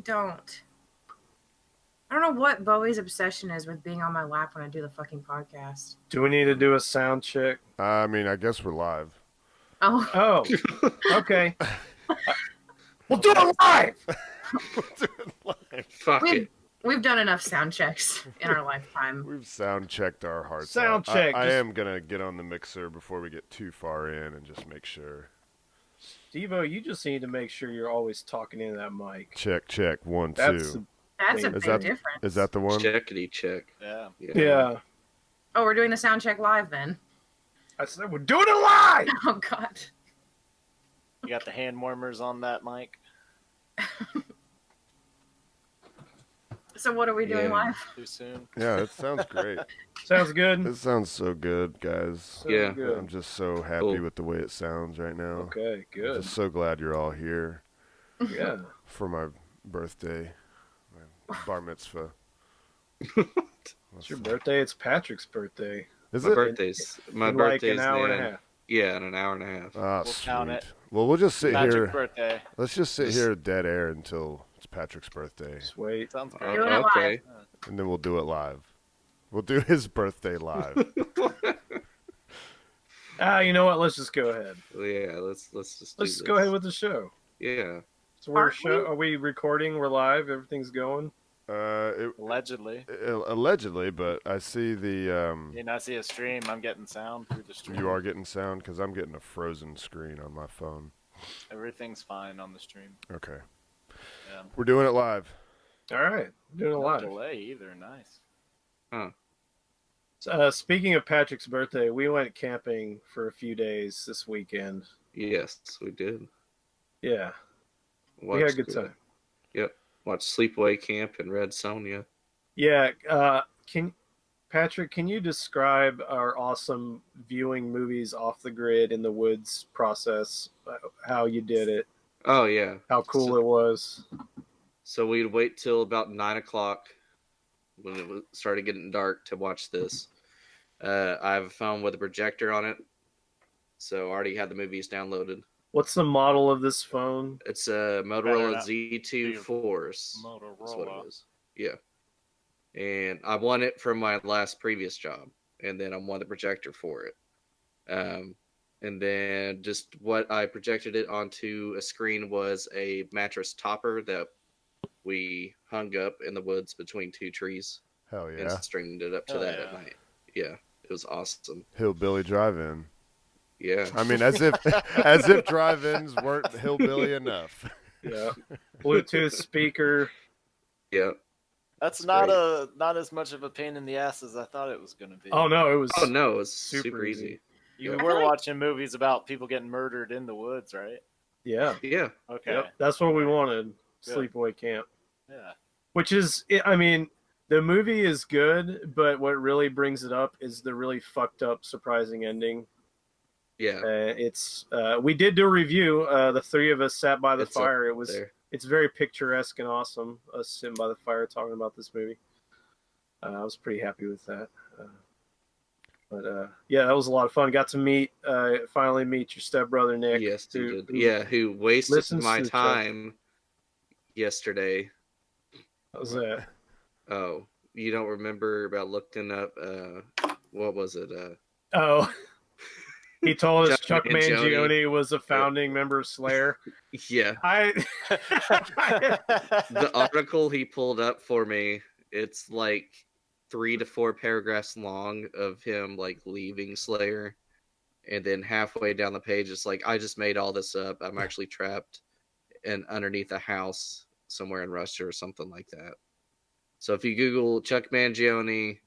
don't. I don't know what Bowie's obsession is with being on my lap when I do the fucking podcast. Do we need to do a sound check? I mean, I guess we're live. Oh. Okay. We'll do it live! We'll do it live. Fuck it. We've done enough sound checks in our lifetime. We've sound checked our hearts Sound out. check. I am going to get on the mixer before we get too far in and just make sure. Devo, you just need to make sure you're always talking into that mic. Check. 1, 2. That's a big difference. Is that the one? Checkity check. Yeah. Oh, we're doing the sound check live then. I said we're doing it live! Oh, God. You got the hand warmers on that mic? So what are we doing live? Too soon? Yeah, that sounds great. Sounds good. It sounds so good, guys. Yeah. Good. I'm just so happy with the way it sounds right now. Okay, good. I'm just so glad you're all here Yeah. for my birthday, my bar mitzvah. It's your birthday. It's Patrick's birthday. Is My it? birthday's In like an hour and a half. Yeah, in an hour and a half. Ah, We'll count sweet. it. Well, we'll just sit Patrick's here. birthday. Let's just sit here at dead air until it's Patrick's birthday, Sweet. Sounds great. Doing it Okay. and then we'll do it live. We'll do his birthday live. You know what? Let's just go ahead. Yeah, let's just Let's just go ahead with the show. Yeah. So are we recording? We're live. Everything's going. Allegedly. Allegedly, but I see the. You not see a stream. I'm getting sound through the stream. You are getting sound because I'm getting a frozen screen on my phone. Everything's fine on the stream. Okay. Yeah. We're doing it live. All right. Doing it No live. delay either. Nice. Speaking of Patrick's birthday, we went camping for a few days this weekend. Yes, we did. Yeah. We had a good time. Yep. Watched Sleepaway Camp and Red Sonja. Yeah. Patrick, can you describe our awesome viewing movies off the grid in the woods process? How you did it? Oh, yeah. How cool it was? So we'd wait till about 9 o'clock when it started getting dark to watch this. I have a phone with a projector on it, so I already had the movies downloaded. What's the model of this phone? It's a Motorola Z2 Force. Motorola. That's what it is. Yeah. And I won it from my last previous job, and then I won the projector for it. And then just what I projected it onto a screen was a mattress topper that we hung up in the woods between two trees. Hell yeah. And stringed it up to that at night. Yeah, it was awesome. Hillbilly drive-in. Yeah. I mean, as if drive-ins weren't hillbilly enough. Yeah. Bluetooth speaker. Yeah. That's not as much of a pain in the ass as I thought it was going to be. Oh no, it was. Oh no, it was super easy. You were watching movies about people getting murdered in the woods, right? Yeah. Yeah. Okay. Yep. That's what we wanted. Good. Sleepaway Camp. Yeah. Which is, I mean, the movie is good, but what really brings it up is the really fucked up, surprising ending. Yeah. We did do a review. The three of us sat by the fire. It's very picturesque and awesome. Us sitting by the fire talking about this movie. I was pretty happy with that. Yeah, that was a lot of fun. Got to finally meet your stepbrother Nick. Yes, you did. Who wasted my time yesterday. What was that? Oh, you don't remember about looking up, what was it? He told us Chuck Mangione was a founding member of Slayer. Yeah. The article he pulled up for me, it's like 3 to 4 paragraphs long of him like leaving Slayer. And then halfway down the page, it's like, I just made all this up. I'm actually trapped underneath a house somewhere in Russia or something like that. So if you Google Chuck Mangione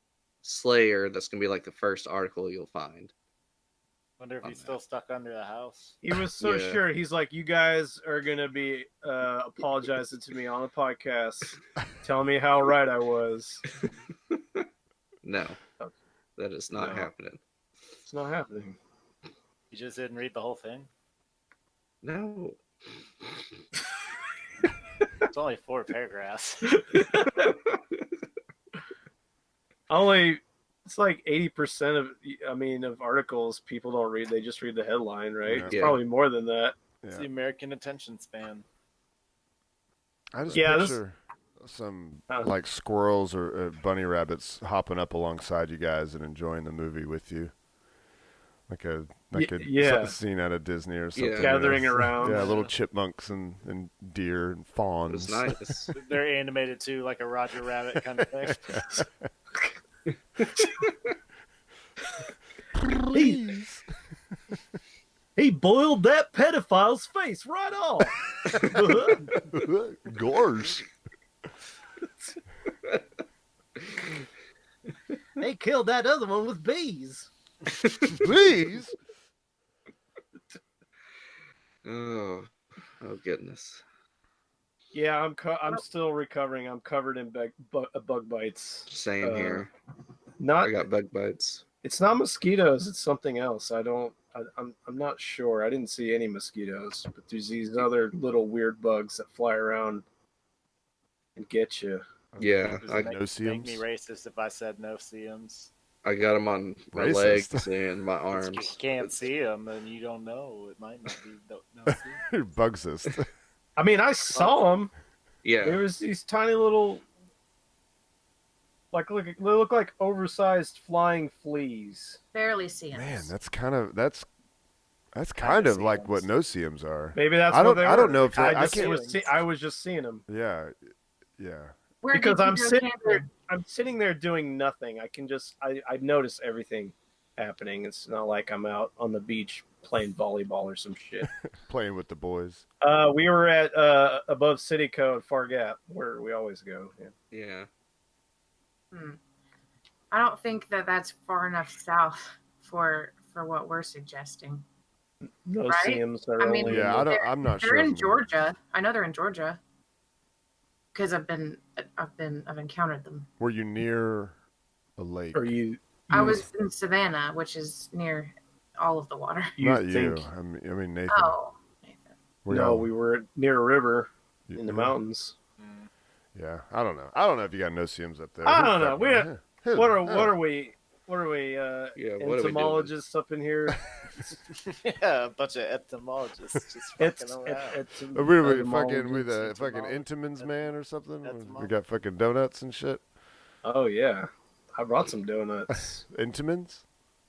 Slayer, that's going to be like the first article you'll find. Wonder if he's still stuck under the house. He was so sure. He's like, you guys are going to be apologizing to me on the podcast, telling me how right I was. No, that is not happening. It's not happening. You just didn't read the whole thing? No. It's only 4 paragraphs. It's like 80% of articles people don't read. They just read the headline, right? Yeah. It's probably more than that. It's the American attention span. I just Yeah, picture some Uh, like squirrels or bunny rabbits hopping up alongside you guys and enjoying the movie with you, like a yeah, scene out of Disney or Yeah. something. gathering you know? around. Yeah, little Yeah. chipmunks and deer and It fawns. was nice. They're animated too, like a Roger Rabbit kind of thing. Please. He boiled that pedophile's face right off. Gorsh. They killed that other one with bees. Please. Oh goodness. Yeah, I'm still recovering. I'm covered in bug bites. Same here. Not I got bug bites. It's not mosquitoes. It's something else. I'm not sure. I didn't see any mosquitoes, but there's these other little weird bugs that fly around and get you. Yeah, Does I it make me racist if I said no seums? I got them on my Racist. legs and my If you arms. can't see them, and you don't know. It might not be no seum. You're bugsist. I mean, I saw them. Yeah, There was these tiny little, they look like oversized flying fleas. Barely see him. Man, that's kind of like what no-see-ums are. Maybe that's I what don't- they I were. don't know if they- I I was just seeing them Yeah. Where because did you I'm go sitting camping? there. I'm sitting there doing nothing. I notice everything happening. It's not like I'm out on the beach playing volleyball or some shit. Playing with the boys. We were at above City Code, Far Gap, where we always go. Yeah. yeah. I don't think that's far enough south for what we're suggesting. No Right? seams are I mean, only Yeah, in the- I'm not They're sure. in of them. Georgia. I know they're in Georgia because I've encountered them. Were you near a lake? Or you I was in Savannah, which is near all of the water. Not think, you. I mean Nathan. Oh, Nathan. Were No, y'all- we were near a river you- in the yeah. mountains. Yeah, I don't know. I don't know if you got no-see-ums up there. I Who don't know. fucking- What are we? What are we? Yeah, what are we doing? Entomologists up in here. Yeah, a bunch of entomologists just It's fucking around. We fucking with a fucking Intamin's man or something. We Entomologist. got fucking donuts and shit. Oh yeah, I brought some donuts. Intamin's.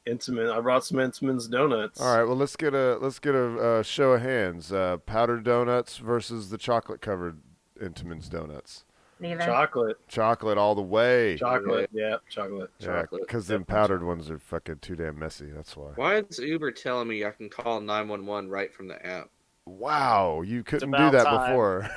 I brought some Intamin's donuts. All right, well let's get a show of hands. Powdered donuts versus the chocolate covered Intamin's donuts. Neither. Chocolate all the way. Chocolate. Yeah, chocolate. Yeah, Chocolate. because them powdered ones are fucking too damn messy. That's why. Why is Uber telling me I can call 911 right from the app? Wow, you couldn't do about that time. before.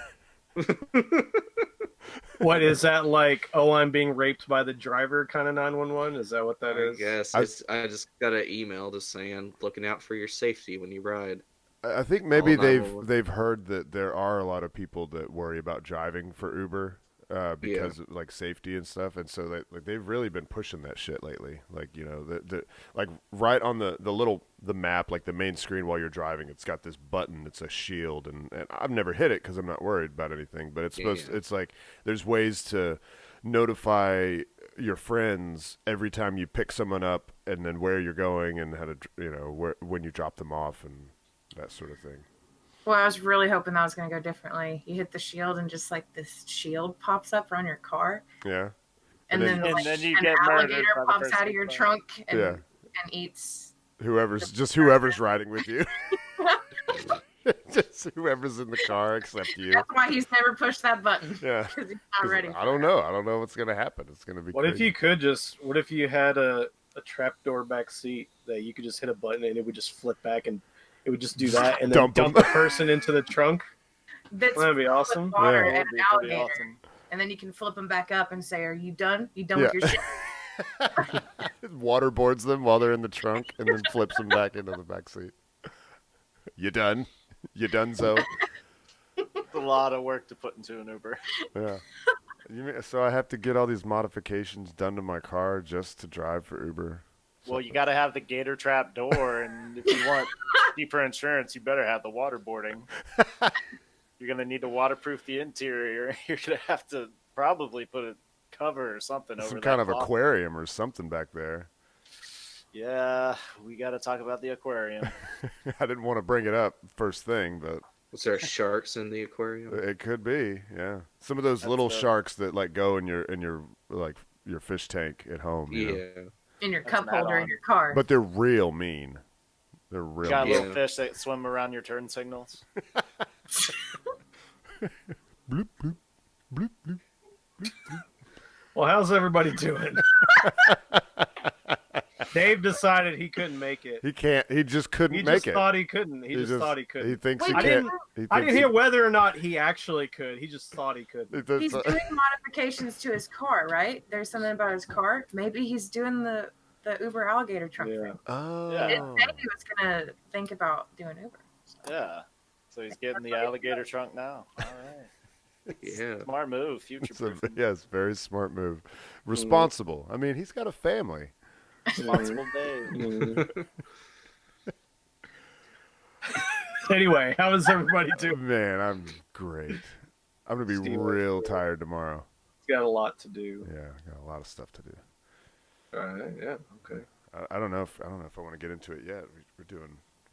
What is that like? Oh, I'm being raped by the driver kind of 911? Is that what that is? I guess I just got an email just saying looking out for your safety when you ride. I think maybe All 911. they've heard that there are a lot of people that worry about driving for Uber because of like safety and stuff, and so they've really been pushing that shit lately. Like the like right on the map, like the main screen while you're driving, it's got this button. It's a shield, and I've never hit it because I'm not worried about anything. But it's it's like there's ways to notify your friends every time you pick someone up, and then where you're going and how to when you drop them off and that sort of thing. Well, I was really hoping that was going to go differently. You hit the shield and just like this shield pops up around your car. Yeah. And And then, then you an get murdered alligator by the pops person out of your playing. trunk and, Yeah. and eats. Whoever's riding with you. Just whoever's in the car except you. That's why he's never pushed that button. Yeah. Because he's not ready. I don't know. I don't know what's gonna happen. It's gonna be. What if crazy. what if you had a trapdoor back seat that you could just hit a button and it would just flip back and it would just do that and then Dump 'em. dump the person into the trunk? That's That'd be awesome. water Yeah. and an alligator. And then you can flip them back up and say, "Are you done? You done with your shit?" Waterboards them while they're in the trunk and then flips them back into the back seat. You done? You done, Zoe? It's a lot of work to put into an Uber. Yeah. So I have to get all these modifications done to my car just to drive for Uber. Well, you got to have the gator trap door, and if you want cheaper insurance, you better have the waterboarding. You're going to need to waterproof the interior. You're going to have to probably put a cover or something over Some that kind of cloth. aquarium or something back there. Yeah, we got to talk about the aquarium. I didn't want to bring it up first thing, but Was there sharks in the aquarium? It could be, yeah. Some of those little sharks that like go in your like your fish tank at home. You know? In your That's cup an holder add-on. in your car. But they're real mean. They're real. You got mean. little fish that swim around your turn signals. Bloop, bloop, bloop, bloop. Well, how's everybody doing? Dave decided he couldn't make it. He can't. He just couldn't He make just it. thought he couldn't. He just thought he couldn't. He thinks Wait, he I can't. didn't. I didn't hear whether or not he actually could. He just thought he couldn't. He's doing modifications to his car, right? There's something about his car. Maybe he's doing the Uber alligator trunk thing. Oh. Yeah. Didn't think he was gonna think about doing Uber. Yeah. So he's getting the alligator trunk now. All right. Yeah. Smart move. Future proof. Yes, very smart move. Responsible. I mean, he's got a family. Responsible Dave. Anyway, how is everybody doing? Man, I'm great. I'm gonna be Steve, real tired tomorrow. He's got a lot to do. Yeah, I got a lot of stuff to do. All right. Yeah. Okay. I don't know if I want to get into it yet. We're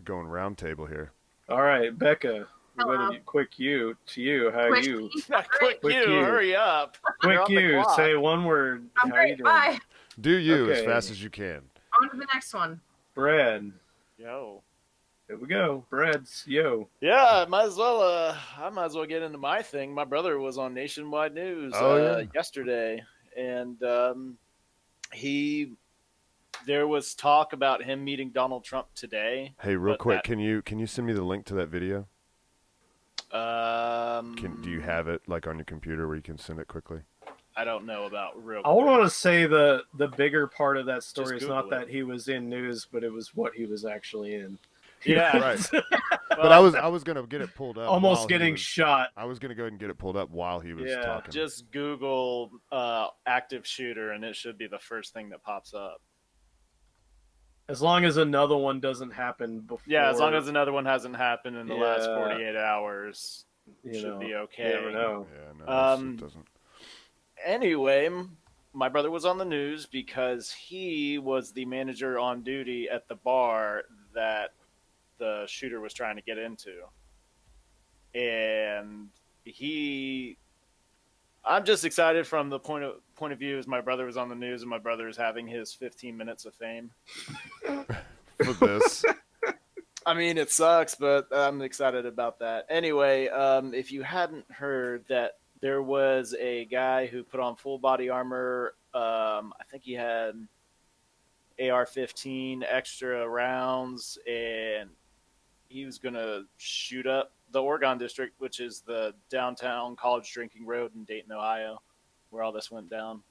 going round table here. All right, Becca. Hello. Quick you to you. How are Quick you? Quick Quick you, you. hurry up. You're Quick on the you. clock. Say one word. I'm How you great. doing? Bye. Do you as Okay. fast as you can. On to the next one. Brad. Yo. Here we go. Brad's yo. Yeah, I might as well get into my thing. My brother was on Nationwide News yesterday, and there was talk about him meeting Donald Trump today. Hey, real But quick, that- can you send me the link to that video? Do you have it like on your computer where you can send it quickly? I don't know about real. I want to say the bigger part of that story Just is not Google it. that he was in news, but it was what he was actually in. Yeah, Right. But I was gonna get it pulled up. Almost while he getting was- shot. I was gonna go ahead and get it pulled up while he was Yeah, talking. Just Google active shooter, and it should be the first thing that pops up. As long as another one doesn't happen before. Yeah, as long as another one hasn't happened in the last Yeah. 48 hours, you should know, be You okay. never know. Yeah, no, Um, it doesn't. Anyway, my brother was on the news because he was the manager on duty at the bar that the shooter was trying to get into. And I'm just excited from the point of view as my brother was on the news and my brother is having his 15 minutes of fame. For this. I mean, it sucks, but I'm excited about that. Anyway, if you hadn't heard that there was a guy who put on full body armor. I think he had AR-15 extra rounds, and he was going to shoot up the Oregon District, which is the downtown college drinking road in Dayton, Ohio, where all this went down.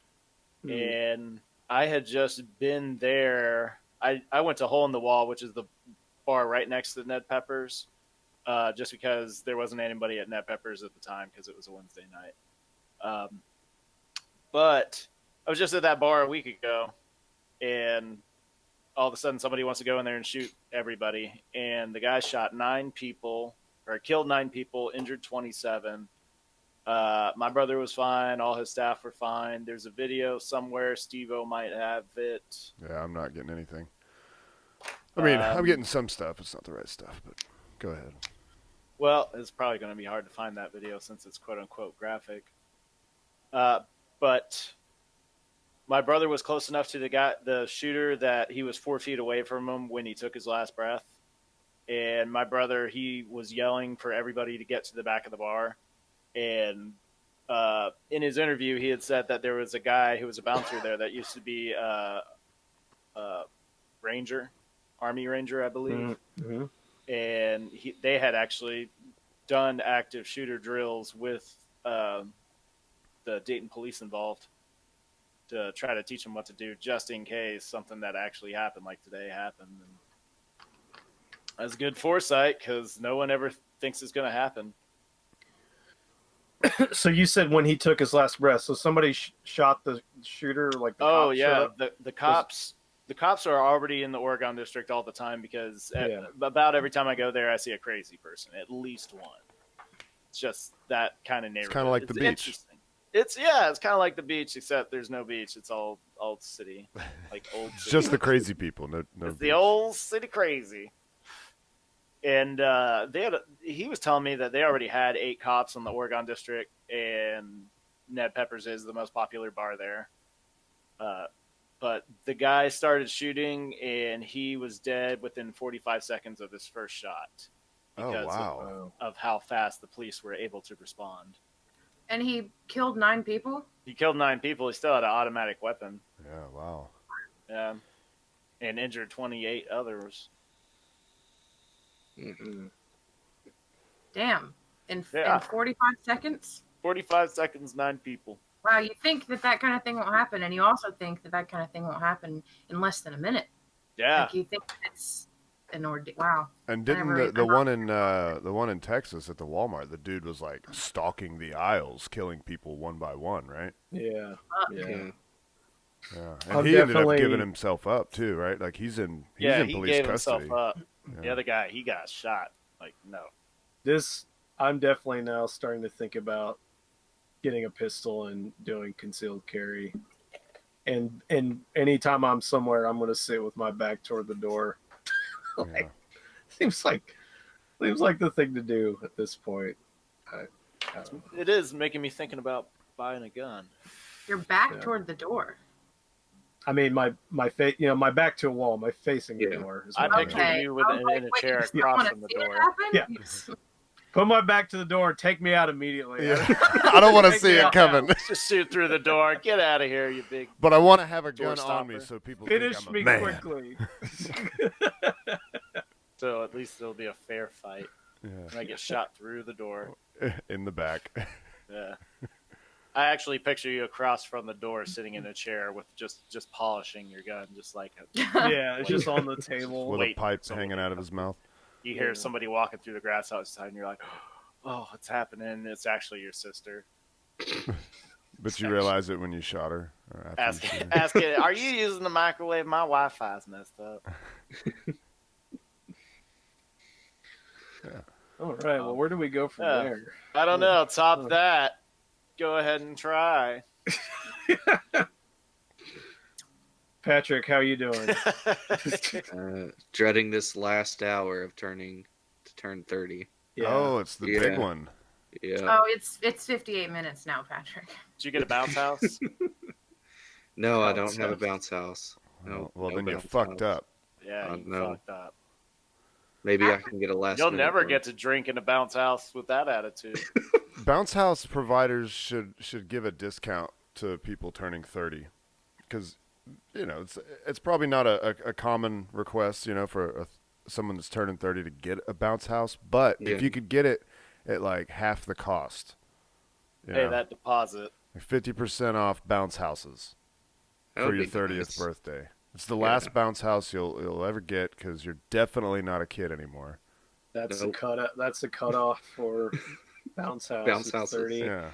And I had just been there. I went to Hole in the Wall, which is the bar right next to Ned Pepper's, just because there wasn't anybody at Ned Pepper's at the time because it was a Wednesday night. But I was just at that bar a week ago, and all of a sudden somebody wants to go in there and shoot everybody. And the guy shot 9 people, or killed 9 people, injured 27. My brother was fine. All his staff were fine. There's a video somewhere. Steve-O might have it. Yeah, I'm not getting anything. I mean, I'm getting some stuff. It's not the right stuff, but go ahead. Well, it's probably going to be hard to find that video since it's quote-unquote graphic. But my brother was close enough to the shooter, that he was 4 feet away from him when he took his last breath. And my brother, he was yelling for everybody to get to the back of the bar. And in his interview, he had said that there was a guy who was a bouncer there that used to be a ranger, Army Ranger, I believe. Mm-hmm. And they had actually done active shooter drills with the Dayton police involved to try to teach them what to do, just in case something that actually happened like today happened. And that's good foresight, because no one ever thinks it's going to happen. So you said when he took his last breath. So somebody shot the shooter, like the Oh cop yeah, showed up? the cops are already in the Oregon District all the time, because about every time I go there, I see a crazy person, at least one. It's just that kind of neighborhood. It's kind of like the beach. Interesting. It's kind of like the beach, except there's no beach. It's all old city, like old. It's City. just the crazy people. No It's beach. the old city crazy. And he was telling me that they already had 8 cops in the Oregon district, and Ned Pepper's is the most popular bar there. But the guy started shooting, and he was dead within 45 seconds of his first shot because of how fast the police were able to respond. And he killed 9 people? He killed 9 people. He still had an automatic weapon. Yeah, wow. Yeah. And injured 28 others. Mm-hmm. Damn. In 45 seconds? 45 seconds, 9 people. Wow, you think that kind of thing won't happen, and you also think that kind of thing won't happen in less than a minute. Yeah. Like you think it's an ordeal. Wow. And didn't the one in Texas at the Walmart, the dude was like stalking the aisles, killing people one by one, right? Yeah. Yeah. And he ended up giving himself up too, right? Like he's in police gave custody. himself up. Yeah. The other guy, he got shot. Like, no. I'm definitely now starting to think about getting a pistol and doing concealed carry. And anytime I'm somewhere, I'm going to sit with my back toward the door. Seems like the thing to do at this point. I don't know. It is making me thinking about buying a gun. Your back toward the door. I mean, my face, my back to a wall, my facing the door. I picture you in a chair across from the door. Yeah. Put my back to the door and take me out immediately. Yeah. I don't want to see it coming. Just shoot through the door. Get out of here, you big. But I want to have a gun stopper. on me so people finish think I'm me a man. quickly. So at least it'll be a fair fight. Yeah. And I get shot through the door. In the back. Yeah. I actually picture you across from the door, sitting in a chair with just polishing your gun, just like it's just on the table with a pipe hanging out of his mouth. You hear somebody walking through the grass outside, and you're like, "Oh, what's happening?" It's actually your sister. But you realize it when you shot her. Ask it. Are you using the microwave? My Wi-Fi's messed up. Yeah. All right. Well, where do we go from there? I don't know. Top that. Go ahead and try. Patrick, how you doing? Dreading this last hour of turn 30. Yeah. Oh, it's the big one. Yeah. Oh, it's 58 minutes now, Patrick. Did you get a bounce house? No, I don't have a bounce house. No. Well, then you're fucked up. Yeah, you're fucked up. Maybe I can get a last. You'll never get to drink in a bounce house with that attitude. Bounce house providers should give a discount to people turning 30, because it's probably not a common request, for someone that's turning 30 to get a bounce house. But if you could get it at like half the cost, pay that deposit, 50% off bounce houses for your 30th birthday. It's the last bounce house you'll ever get, because you're definitely not a kid anymore. That's the cut. That's the cutoff for bounce house. Bounce houses. 30. Yeah.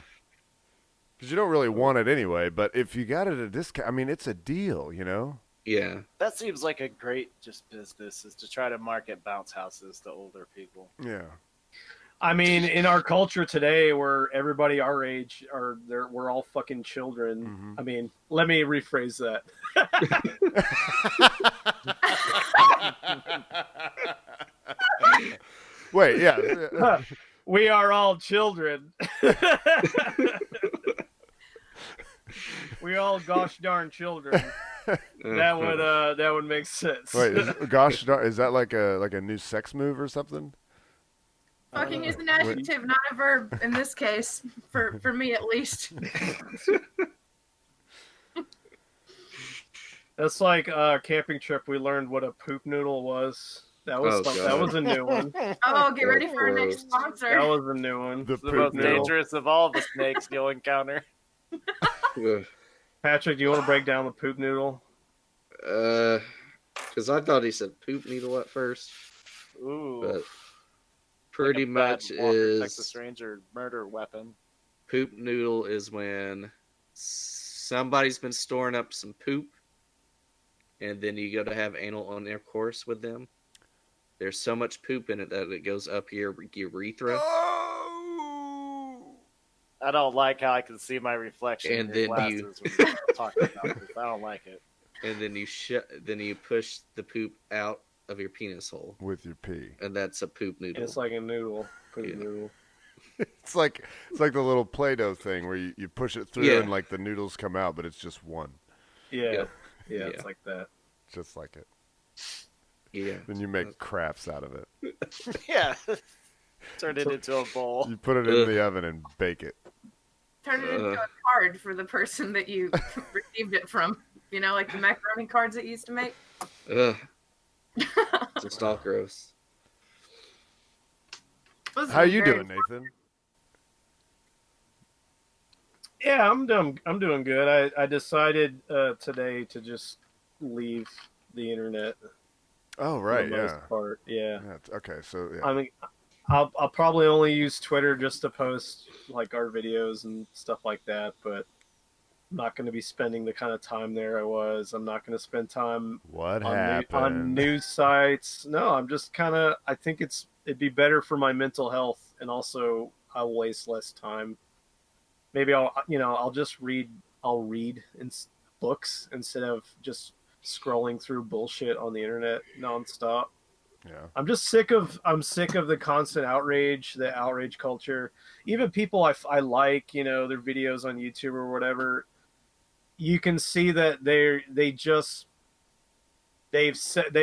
Because you don't really want it anyway. But if you got it at a discount, I mean, it's a deal, Yeah. That seems like a great business, is to try to market bounce houses to older people. Yeah. I mean, in our culture today, where everybody our age we're all fucking children. Mm-hmm. I mean, let me rephrase that. Wait, yeah. We are all children. We all gosh darn children. That would make sense. Wait, is that like a new sex move or something? Fucking is an adjective, not a verb in this case, for me at least. That's like a camping trip. We learned what a poop noodle was. That was a new one. Oh, get ready for our next sponsor. That was a new one. The most dangerous of all the snakes you'll encounter. Patrick, do you want to break down the poop noodle? Because I thought he said poop needle at first. Ooh. But pretty much is Texas Ranger murder weapon. Poop noodle is when somebody's been storing up some poop, and then you go to have anal intercourse with them. There's so much poop in it that it goes up your urethra. I don't like how I can see my reflection And in your then glasses when you're talking about this. I don't like it. And then you push the poop out of your penis hole, with your pee. and that's a poop noodle. It's like a noodle. Poop noodle. It's like the little Play-Doh thing where you push it through and like the noodles come out, but it's just one. Yeah. Yeah, it's like that. Just like it. Yeah. Then you make crafts out of it. Yeah. Turn it into a bowl. You put it in the oven and bake it. Turn it into a card for the person that you received it from. You know, like the macaroni cards that you used to make. Ugh. Just all gross. How you doing, Nathan? Yeah, I'm doing good. I decided today to just leave the internet. Oh right, for the most part. Yeah. Okay, so yeah. I mean, I'll probably only use Twitter just to post like our videos and stuff like that, but I'm not going to be spending the kind of time there I was. I'm not going to spend time on news sites. No, I'm just kind of. I think it'd be better for my mental health, and also I'll waste less time. Maybe I'll just read. I'll read in books instead of just scrolling through bullshit on the internet nonstop. Yeah. I'm sick of the constant outrage, the outrage culture. Even people I like, their videos on YouTube or whatever, you can see that they've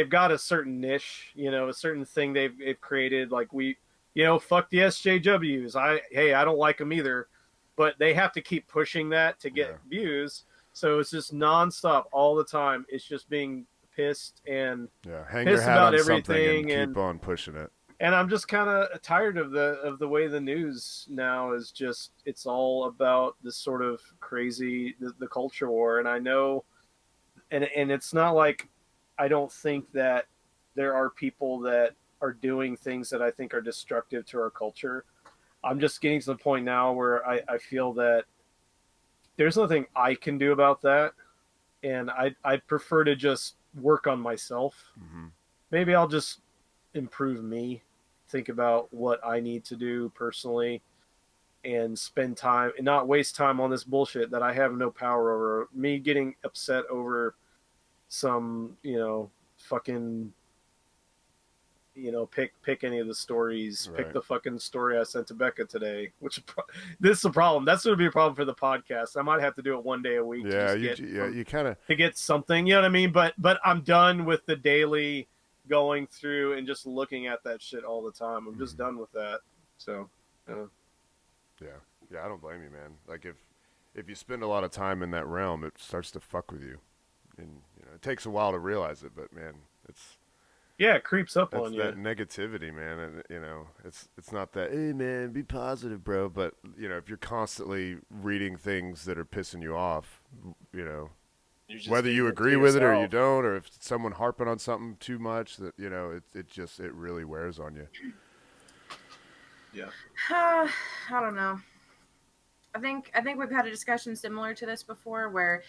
got a certain niche, a certain thing they've created. Like fuck the SJWs. I don't like them either, but they have to keep pushing that to get views. So it's just nonstop all the time. It's just being pissed and hang your hat about on everything something and keep on pushing it. And I'm just kind of tired of the way the news now is just, it's all about this sort of crazy the culture war. And I know, and it's not like I don't think that there are people that are doing things that I think are destructive to our culture. I'm just getting to the point now where I feel that there's nothing I can do about that, and I prefer to just work on myself. Mm-hmm. Maybe I'll just improve me, think about what I need to do personally, and spend time and not waste time on this bullshit that I have no power over. Me getting upset over some, fucking, pick any of the stories. Right. Pick the fucking story I sent to Becca today, which this is a problem. That's going to be a problem for the podcast. I might have to do it one day a week. Yeah, you kind of to get something. You know what I mean? But I'm done with the daily going through and just looking at that shit all the time. I'm just done with that. So, yeah, I don't blame you, man. Like if you spend a lot of time in that realm, it starts to fuck with you, and it takes a while to realize it. But man, it creeps up on you. That negativity, man, and it's not that, hey man, be positive, bro. But if you're constantly reading things that are pissing you off, whether you agree with it or you don't, or if someone harping on something too much, that it really wears on you. Yeah. I don't know. I think we've had a discussion similar to this before, where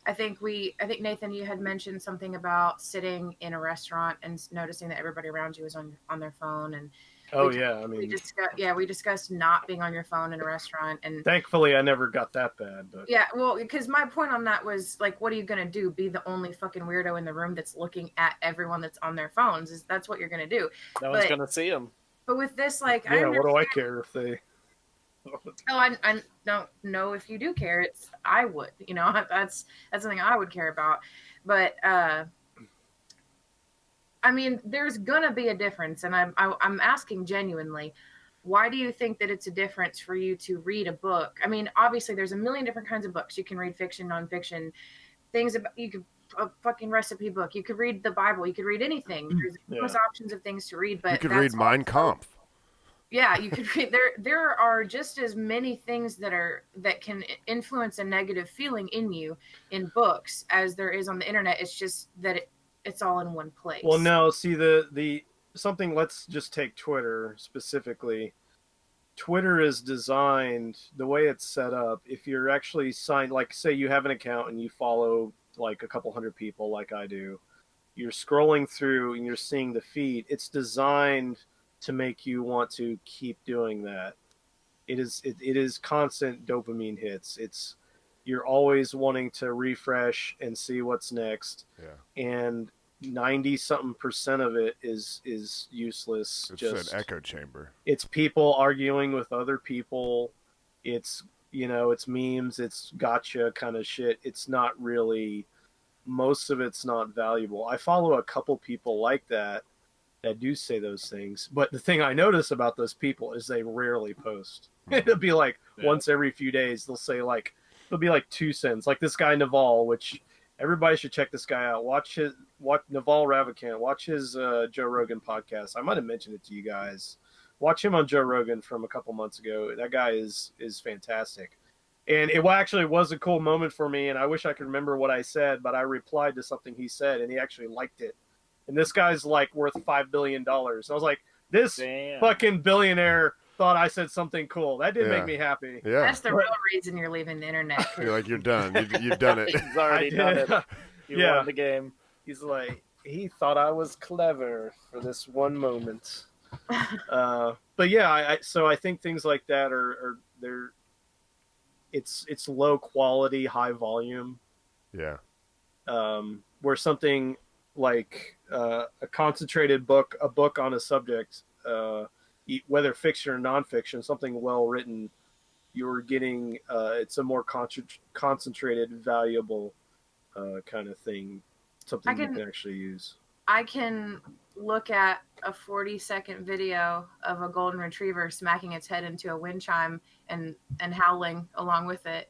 I think Nathan, you had mentioned something about sitting in a restaurant and noticing that everybody around you is on their phone, and we discussed not being on your phone in a restaurant, and thankfully I never got that bad. But yeah, well, because my point on that was like, what are you gonna do? Be the only fucking weirdo in the room that's looking at everyone that's on their phones? That's what you're gonna do. No one's gonna see them. But with this, like, yeah, what do I care if they? I don't know if you do care. I would, that's something I would care about. But I mean, there's gonna be a difference, and I'm asking genuinely, why do you think that it's a difference for you to read a book? I mean, obviously, there's a million different kinds of books. You can read fiction, nonfiction, things about a fucking recipe book. You could read the Bible. You could read anything. There's endless options of things to read. But you could read Mein Kampf. Yeah, you could read. There are just as many things that can influence a negative feeling in you in books as there is on the internet. It's just that it's all in one place. Well, no, see the something. Let's just take Twitter specifically. Twitter is designed the way it's set up. If you're actually signed, like say you have an account and you follow like a couple hundred people, like I do, you're scrolling through and you're seeing the feed. It's designed to make you want to keep doing that. It is constant dopamine hits. You're always wanting to refresh and see what's next. Yeah. And 90 something percent of it is useless. It's Just an echo chamber. it's people arguing with other people. It's it's memes, it's gotcha kind of shit. It's not really, most of it's not valuable. I follow a couple people like that do say those things, but the thing I notice about those people is they rarely post. It'll be like once every few days they'll say like, it'll be like 2 cents. Like this guy Naval, which everybody should check this guy out. Watch Naval Ravikant. Watch his Joe Rogan podcast. I might have mentioned it to you guys. Watch him on Joe Rogan from a couple months ago. That guy is fantastic. And it actually was a cool moment for me, and I wish I could remember what I said, but I replied to something he said, and he actually liked it. And this guy's like worth $5 billion. I was like, this Damn. fucking billionaire thought I said something cool. That did make me happy. Yeah. That's the real reason you're leaving the internet. You're like, you're done. You've done it. He's already done it. You won the game. He's like, he thought I was clever for this one moment. But yeah, so I think things like that are they're it's low quality, high volume. Yeah. Where something like a concentrated book, a book on a subject, whether fiction or nonfiction, something well written, you're getting it's a more concentrated, valuable kind of thing, something you can actually use. I can look at a 40-second video of a golden retriever smacking its head into a wind chime and howling along with it,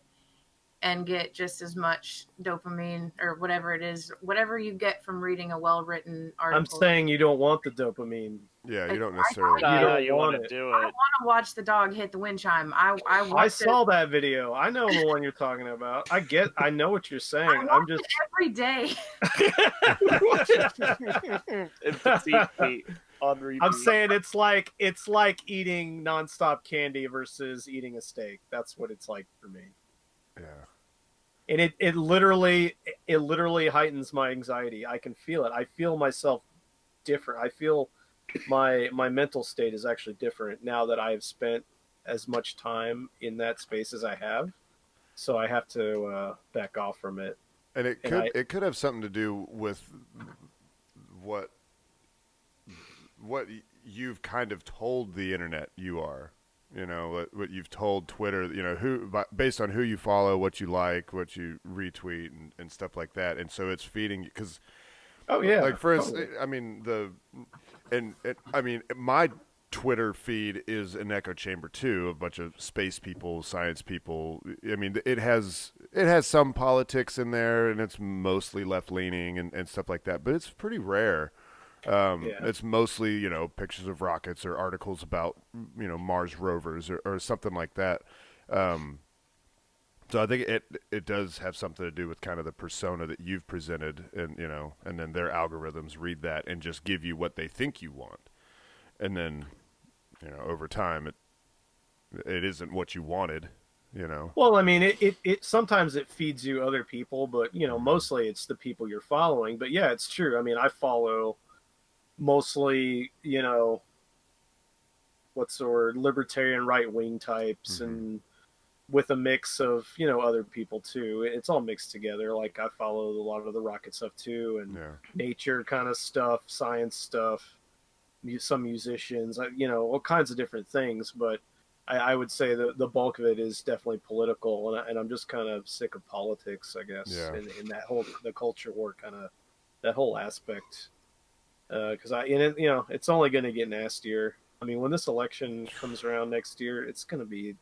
and get just as much dopamine or whatever it is, whatever you get from reading a well-written article. I'm saying you don't want the dopamine. Yeah, you don't necessarily. You want to do it. I want to watch the dog hit the wind chime. I saw that video. I know the one you're talking about. I know what you're saying. I'm just every day. On repeat. I'm saying it's like eating nonstop candy versus eating a steak. That's what it's like for me. Yeah. And it literally heightens my anxiety. I can feel it. I feel myself different. I feel my mental state is actually different now that I've spent as much time in that space as I have. So I have to back off from it. And it could have something to do with what you've kind of told the internet you are. You know, what you've told Twitter, you know, based on who you follow, what you like, what you retweet, and stuff like that. And so it's feeding you because, like for instance, I mean my Twitter feed is an echo chamber too, a bunch of space people, science people. I mean, it has some politics in there, and it's mostly left leaning and stuff like that. But it's pretty rare. It's mostly, you know, pictures of rockets or articles about, you know, Mars rovers or something like that. So I think it does have something to do with kind of the persona that you've presented, and you know, and then their algorithms read that and just give you what they think you want, and then, you know, over time it isn't what you wanted, you know. Well, I mean, it sometimes it feeds you other people, but you know, mostly it's the people you're following. But yeah, it's true. I mean, I follow mostly, you know, what's the word, libertarian right-wing types, and with a mix of, you know, other people too. It's all mixed together. Like I follow a lot of the rocket stuff too, and nature kind of stuff, science stuff, some musicians, you know, all kinds of different things. But I would say the bulk of it is definitely political, and I'm just kind of sick of politics, I guess, in that whole, the culture war kind of, that whole aspect. Because you know, it's only going to get nastier. I mean, when this election comes around next year, it's going to be,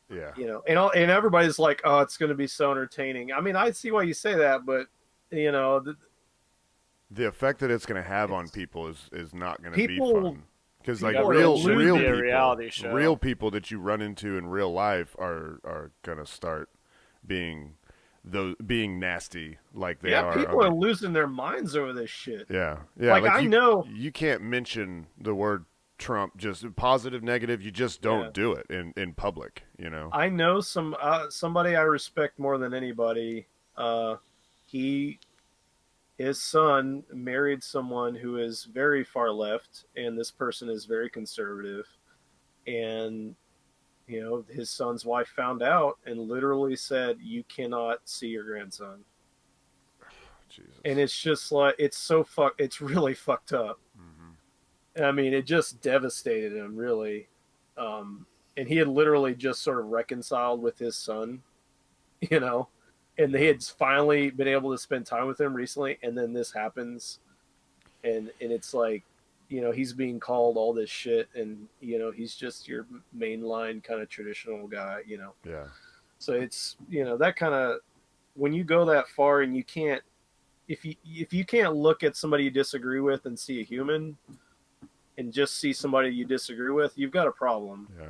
you know, and everybody's like, oh, it's going to be so entertaining. I mean, I see why you say that, but you know, the effect that it's going to have on people is not going to be fun. Because like real people that you run into in real life are going to start being nasty like they are. People are losing their minds over this shit. Yeah. Like I know you can't mention the word Trump, just positive, negative. You just don't do it in public. You know. I know somebody I respect more than anybody. His son married someone who is very far left, and this person is very conservative. And you know, his son's wife found out and literally said, "You cannot see your grandson." Jesus. And it's just like it's really fucked up. I mean, it just devastated him, really. And he had literally just sort of reconciled with his son, you know, and they had finally been able to spend time with him recently, and then this happens, and it's like, he's being called all this shit, and he's just your mainline kind of traditional guy. Yeah. So it's that kind of, when you go that far and you can't, if you can't look at somebody you disagree with and see a human, and just see somebody you disagree with, you've got a problem. Yeah.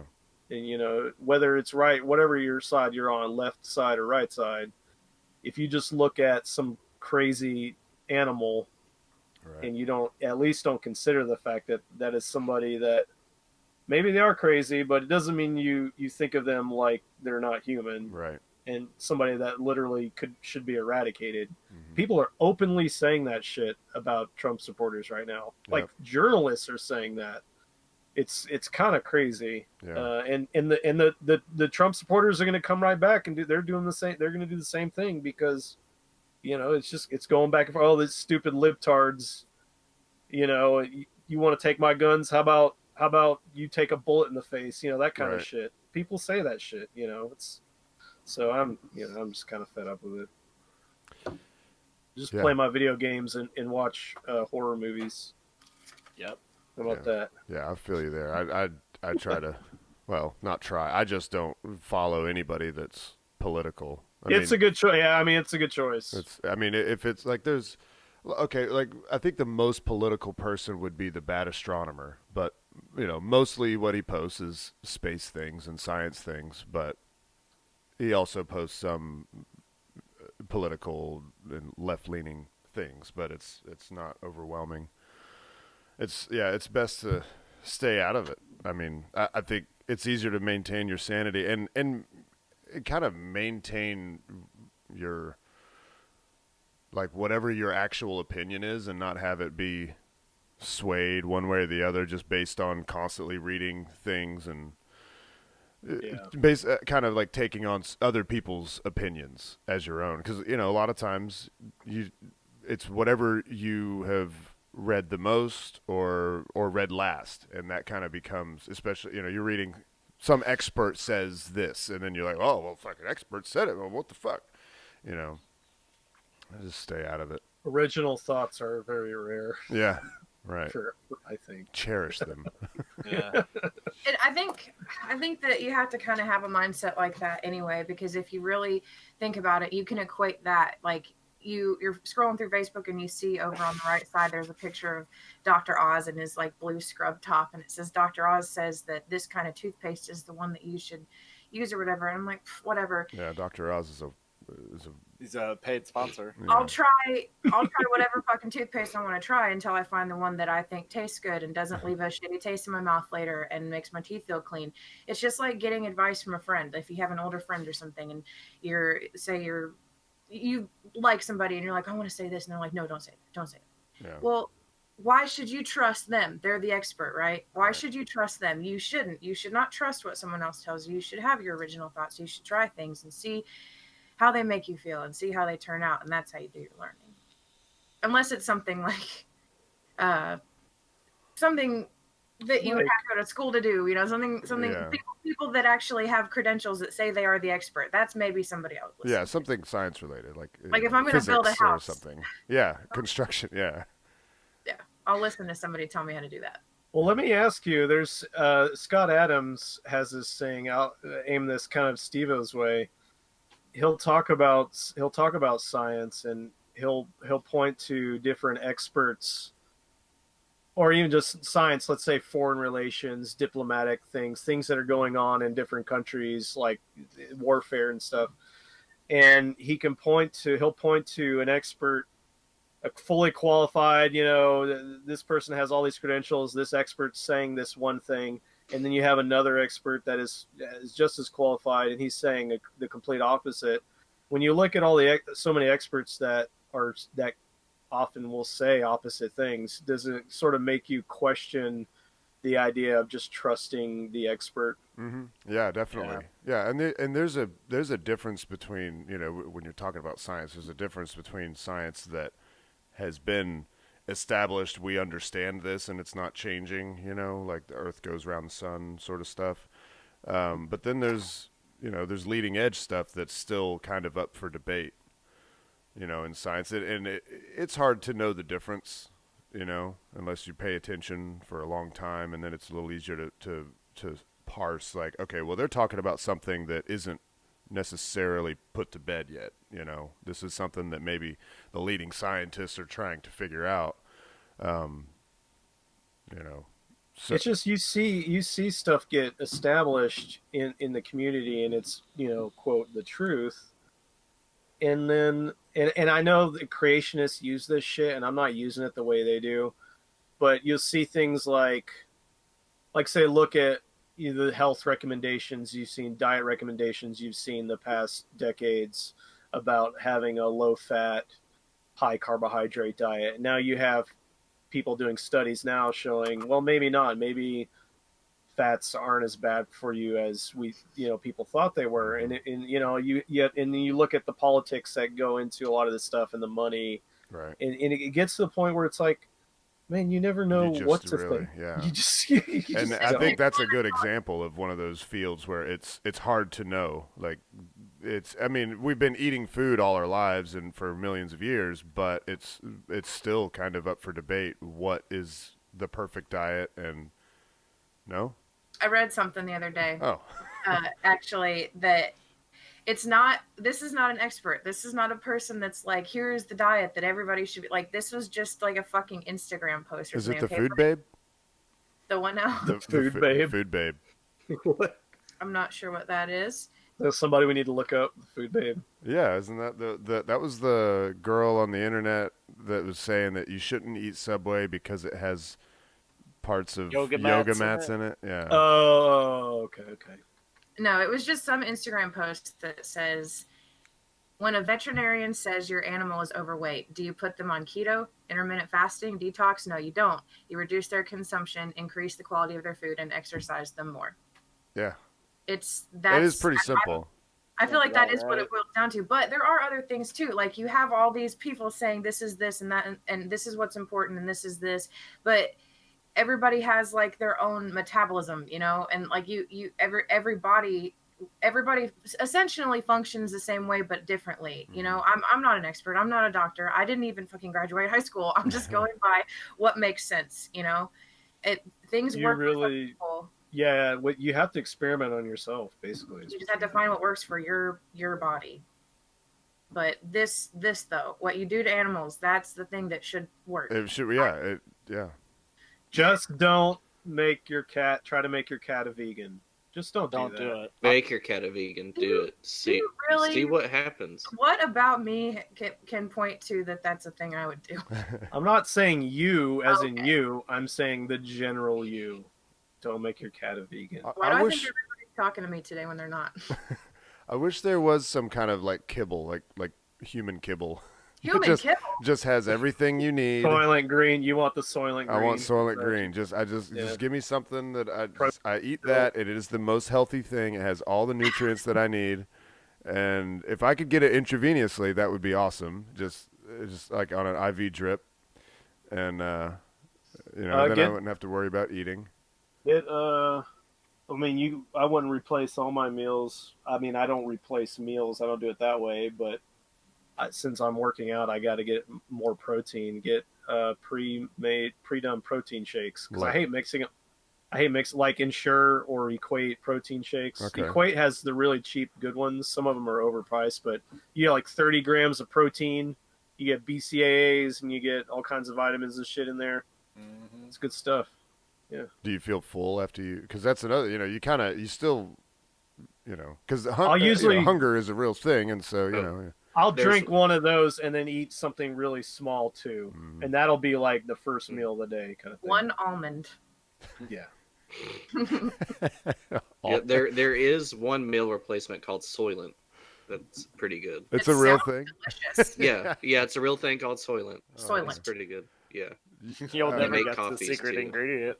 And whether it's right, whatever your side you're on, left side or right side, if you just look at some crazy animal, Right. and you at least don't consider the fact that that is somebody that maybe they are crazy, but it doesn't mean you think of them like they're not human, Right. and somebody that literally should be eradicated. People are openly saying that shit about Trump supporters right now. Like, journalists are saying that. It's kind of crazy. Yeah. And the Trump supporters are going to come right back and they're doing the same. They're going to do the same thing, because it's going back and forth. Oh, these stupid libtards. You want to take my guns? How about you take a bullet in the face? That kind of shit. People say that shit. It's. So I'm just kind of fed up with it. Just play my video games and watch horror movies. Yep. How about that? Yeah, I feel you there. I try to, well, not try. I just don't follow anybody that's political. It's a good choice. Yeah, I mean, it's a good choice. If it's like like I think the most political person would be the bad astronomer, but mostly what he posts is space things and science things, but he also posts some political and left-leaning things, but it's not overwhelming. It's best to stay out of it. I mean, I think it's easier to maintain your sanity and kind of maintain your, like, whatever your actual opinion is, and not have it be swayed one way or the other just based on constantly reading things and kind of like taking on other people's opinions as your own, because a lot of times it's whatever you have read the most or read last, and that kind of becomes, especially you're reading some expert says this, and then you're like, oh well, fucking expert said it, well, what the fuck. I just stay out of it. Original thoughts are very rare. Yeah. Right. I think. Cherish them. Yeah. I think that you have to kind of have a mindset like that anyway, because if you really think about it, you can equate that, like, you're scrolling through Facebook and you see over on the right side there's a picture of Dr. Oz in his like blue scrub top, and it says Dr. Oz says that this kind of toothpaste is the one that you should use or whatever. And I'm like, whatever. Yeah, Dr. Oz is a He's a paid sponsor. Yeah. I'll try whatever fucking toothpaste I want to try until I find the one that I think tastes good and doesn't leave a shitty taste in my mouth later and makes my teeth feel clean. It's just like getting advice from a friend. If you have an older friend or something, and you like somebody and you're like, I want to say this, and they're like, no, don't say that. Don't say that. Yeah. Well, why should you trust them? They're the expert, right? Why should you trust them? You shouldn't. You should not trust what someone else tells you. You should have your original thoughts. You should try things and see how they make you feel and see how they turn out, and that's how you do your learning. Unless it's something like something that you would have to go to school to do, something people that actually have credentials that say they are the expert. That's maybe somebody I would listen to. Something science related, like if I'm going to build a house or something. Yeah, construction. Yeah, I'll listen to somebody tell me how to do that. Well, let me ask you. There's Scott Adams has this saying. I'll aim this kind of Steve-O's way. He'll talk about science, and he'll point to different experts, or even just science. Let's say foreign relations, diplomatic things that are going on in different countries, like warfare and stuff. And he'll point to an expert, a fully qualified. This person has all these credentials. This expert's saying this one thing. And then you have another expert that is just as qualified, and he's saying the complete opposite. When you look at so many experts that often will say opposite things, does it sort of make you question the idea of just trusting the expert. Yeah, definitely. Yeah, and there's a difference between, you know, when you're talking about science, there's a difference between science that has been established, we understand this and it's not changing, you know, like the earth goes around the sun sort of stuff. But then there's, you know, there's leading edge stuff that's still kind of up for debate, you know, in science. It's hard to know the difference, you know, unless you pay attention for a long time, and then it's a little easier to parse, like, okay, well, they're talking about something that isn't necessarily put to bed yet, you know. This is something that maybe the leading scientists are trying to figure out, you know. So It's just you see stuff get established in the community, and it's, you know, quote, the truth. And then and I know the creationists use this shit, and I'm not using it the way they do, but you'll see things like say, look at the health recommendations you've seen, diet recommendations you've seen the past decades about having a low fat, high carbohydrate diet. Now you have people doing studies now showing, well, maybe not, maybe fats aren't as bad for you as people thought they were. And you know, and you look at the politics that go into a lot of this stuff, and the money, right. and it gets to the point where it's like, man, you never know what to think. Yeah. You just and I think that's a good example of one of those fields where it's hard to know. Like, I mean, we've been eating food all our lives and for millions of years, but it's still kind of up for debate. What is the perfect diet? And no, I read something the other day. Oh, actually, that this is not an expert. This is not a person that's like, here's the diet that everybody should be like. This was just like a fucking Instagram post or is something. it the food babe? The one now? The food babe. Food babe. What? I'm not sure what that is. That's somebody we need to look up. The food babe. Yeah, isn't that that was the girl on the internet that was saying that you shouldn't eat Subway because it has parts of yoga mats in it? Yeah. Oh, okay. No, it was just some Instagram post that says, when a veterinarian says your animal is overweight, do you put them on keto, intermittent fasting, detox? No, you don't. You reduce their consumption, increase the quality of their food, and exercise them more. Yeah. That is pretty simple. I feel like that is what it boils down to. But there are other things too. Like, you have all these people saying this is this and that, and this is what's important, and this is this. But everybody has like their own metabolism, you know, and like everybody essentially functions the same way but differently. You know, I'm not an expert. I'm not a doctor. I didn't even fucking graduate high school. I'm just going by what makes sense, you know. Things work for some people. Yeah, what you have to experiment on yourself, basically. You just have to find what works for your body. But this though, what you do to animals, that's the thing that should work. It should, yeah. Just don't try to make your cat a vegan. Just don't do it. Make your cat a vegan. Do it. See what happens. What about me can point to that's a thing I would do? I'm not saying you as in you. I'm saying the general you. Don't make your cat a vegan. Why do I think everybody's talking to me today when they're not? I wish there was some kind of like kibble, like human kibble. Kibble just has everything you need. Soylent Green. You want the Soylent Green? I want Soylent Green. Just give me something that I eat that. It is the most healthy thing. It has all the nutrients that I need. And if I could get it intravenously, that would be awesome. Just like on an IV drip, and then I wouldn't have to worry about eating. I wouldn't replace all my meals. I mean, I don't replace meals. I don't do it that way. But since I'm working out, I got to get more protein. Get pre-done protein shakes, because I hate mixing them. I hate like Ensure or Equate protein shakes. Okay. Equate has the really cheap good ones. Some of them are overpriced, but you get like 30 grams of protein. You get BCAAs and you get all kinds of vitamins and shit in there. Mm-hmm. It's good stuff. Yeah. Do you feel full after you? Because that's another. You still, because hunger is a real thing, and so Yeah. I'll drink one of those and then eat something really small too, and that'll be like the first meal of the day kind of thing. One almond. Yeah. Yeah, there is one meal replacement called Soylent. That's pretty good. It's a real thing. Delicious. Yeah, it's a real thing called Soylent. Soylent. It's pretty good. Yeah. You'll They never make get the coffees, secret too. ingredient.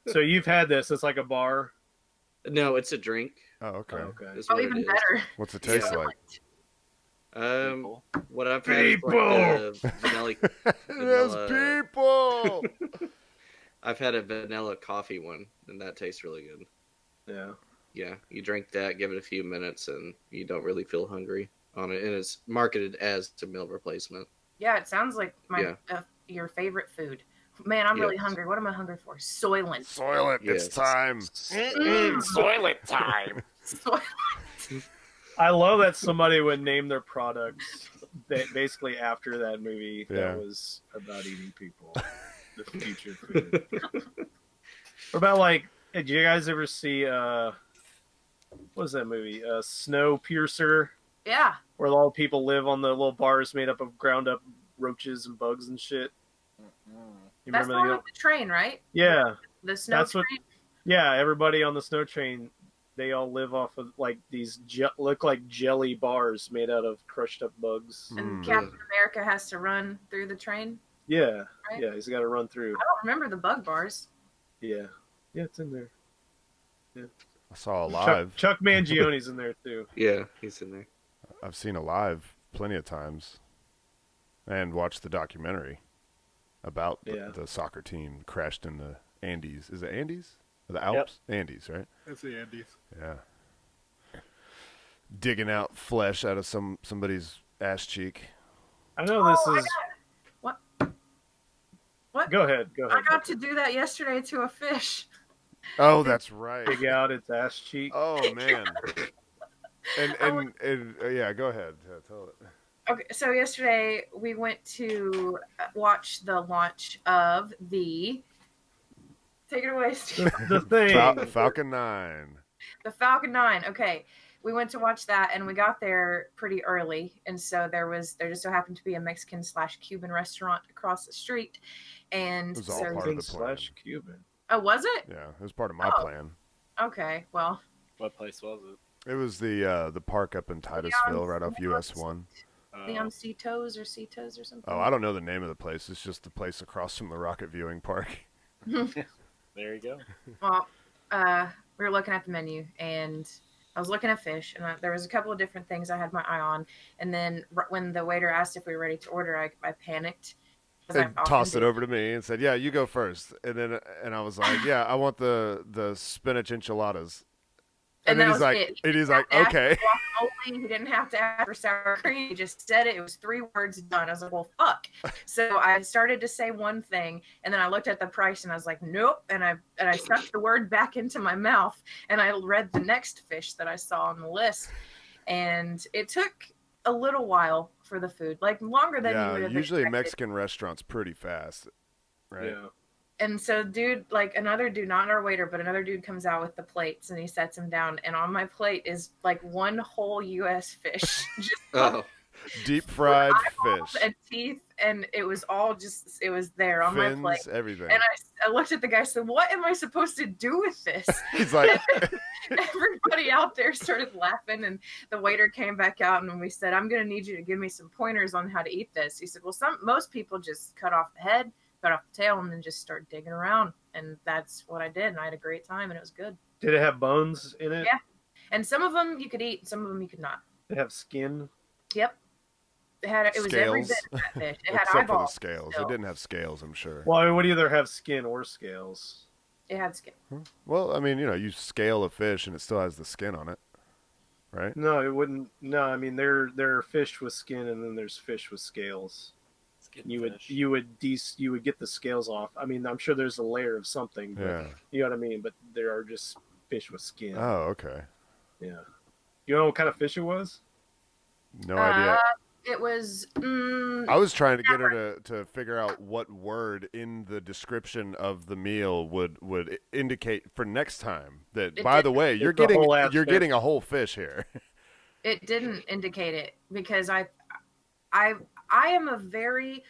So you've had this. It's like a bar. No, it's a drink. Oh, okay. Okay. Is Oh, what even it is. better. What's it taste Yeah. like? People. What I've had is like the vanilla. There's vanilla people. I've had a vanilla coffee one, and that tastes really good. Yeah. Yeah, you drink that, give it a few minutes, and you don't really feel hungry on it. And it's marketed as a meal replacement. Yeah, it sounds like your favorite food. Man, I'm really Yes. hungry. What am I hungry for? Soylent. Soylent, Yes. it's time. Soylent time. I love that somebody would name their products basically after that movie Yeah. that was about eating people. The future food. What about like? Did you guys ever see? What was that movie? Snowpiercer, Yeah. where all the people live on the little bars made up of ground up roaches and bugs and shit. You That's the remember one with the train, right? Yeah, The snow That's train. what- yeah. Everybody on the snow train, they all live off of like these look like jelly bars made out of crushed up bugs. And Mm. Captain America has to run through the train. Yeah, Right. yeah. He's got to run through. I don't remember the bug bars. Yeah, yeah. It's in there. I saw Alive. Chuck Mangione's in there too. Yeah, he's in there. I've seen Alive plenty of times, and watched the documentary about Yeah. the soccer team crashed in the Andes. Is it Andes? Or the Alps? Andes, right? It's the Andes. Yeah. Digging out flesh out of somebody's ass cheek. I know this Oh, I is. What? What? Go ahead. Go ahead. I got to do that yesterday to a fish. Oh, that's right. Dig out its ass cheek. Oh man. And yeah, go ahead. Tell it. Okay, so yesterday we went to watch the launch of the. Take it away, Steve. The thing. Falcon 9. The Falcon 9. Okay, we went to watch that, and we got there pretty early, and so there just so happened to be a Mexican/Cuban restaurant across the street, and It was all so part of the plan. Cuban. oh, was it? Yeah, it was part of my Oh. plan. Okay, well, What place was it? It was the park up in Titusville, right off US 1. Leoncitos or Citos or something. Oh, I don't know the name of the place. It's just the place across from the rocket viewing park. There you go. Well, we were looking at the menu, and I was looking at fish, and there was a couple of different things I had my eye on. And then when the waiter asked if we were ready to order, I panicked. 'cause I And often tossed it do. over to me and said, "Yeah, you go first." And I was like, "Yeah, I want the spinach enchiladas." And then that he's was like, it. and he's like, Asked "Okay." for guacamole. He didn't have to ask for sour cream. He just said it. It was 3 words done. I was like, well, fuck. So I started to say one thing, and then I looked at the price, and I was like, nope. And I stuck the word back into my mouth, and I read the next fish that I saw on the list, and it took a little while for the food, like longer than you Yeah, would have usually expected. Mexican restaurants pretty fast, right? Yeah. And so, dude, like another dude, not our waiter, but another dude comes out with the plates, and he sets them down, and on my plate is like one whole U.S. fish, just Oh, Deep fried eyeballs fish, and teeth, and it was all just it was there on my plate. fins, everything. And I looked at the guy and said, what am I supposed to do with this? He's like, Everybody out there started laughing, and the waiter came back out, and we said, I'm gonna need you to give me some pointers on how to eat this. He said, well, most people just cut off the head, cut off the tail, and then just start digging around, and that's what I did, and I had a great time, and it was good. Did it have bones in it? Yeah. And some of them you could eat, and some of them you could not. Did it have skin? Yep. It was every bit Scales. of that fish. It had except for the eyeballs. scales. still. It didn't have scales, I'm sure. Well, it would either have skin or scales. It had skin. Well, I mean, you scale a fish and it still has the skin on it, right? No, it wouldn't. No, I mean there are fish with skin, and then there's fish with scales. You would get the scales off. I mean, I'm sure there's a layer of something. But, Yeah. You know what I mean? But there are just fish with skin. Oh, okay. Yeah. You know what kind of fish it was? No idea. It was. I was trying to get her to figure out what word in the description of the meal would indicate for next time that, It by the didn't. way, you're It's a whole ass you're fish. getting a whole fish here. It didn't indicate it because I am a very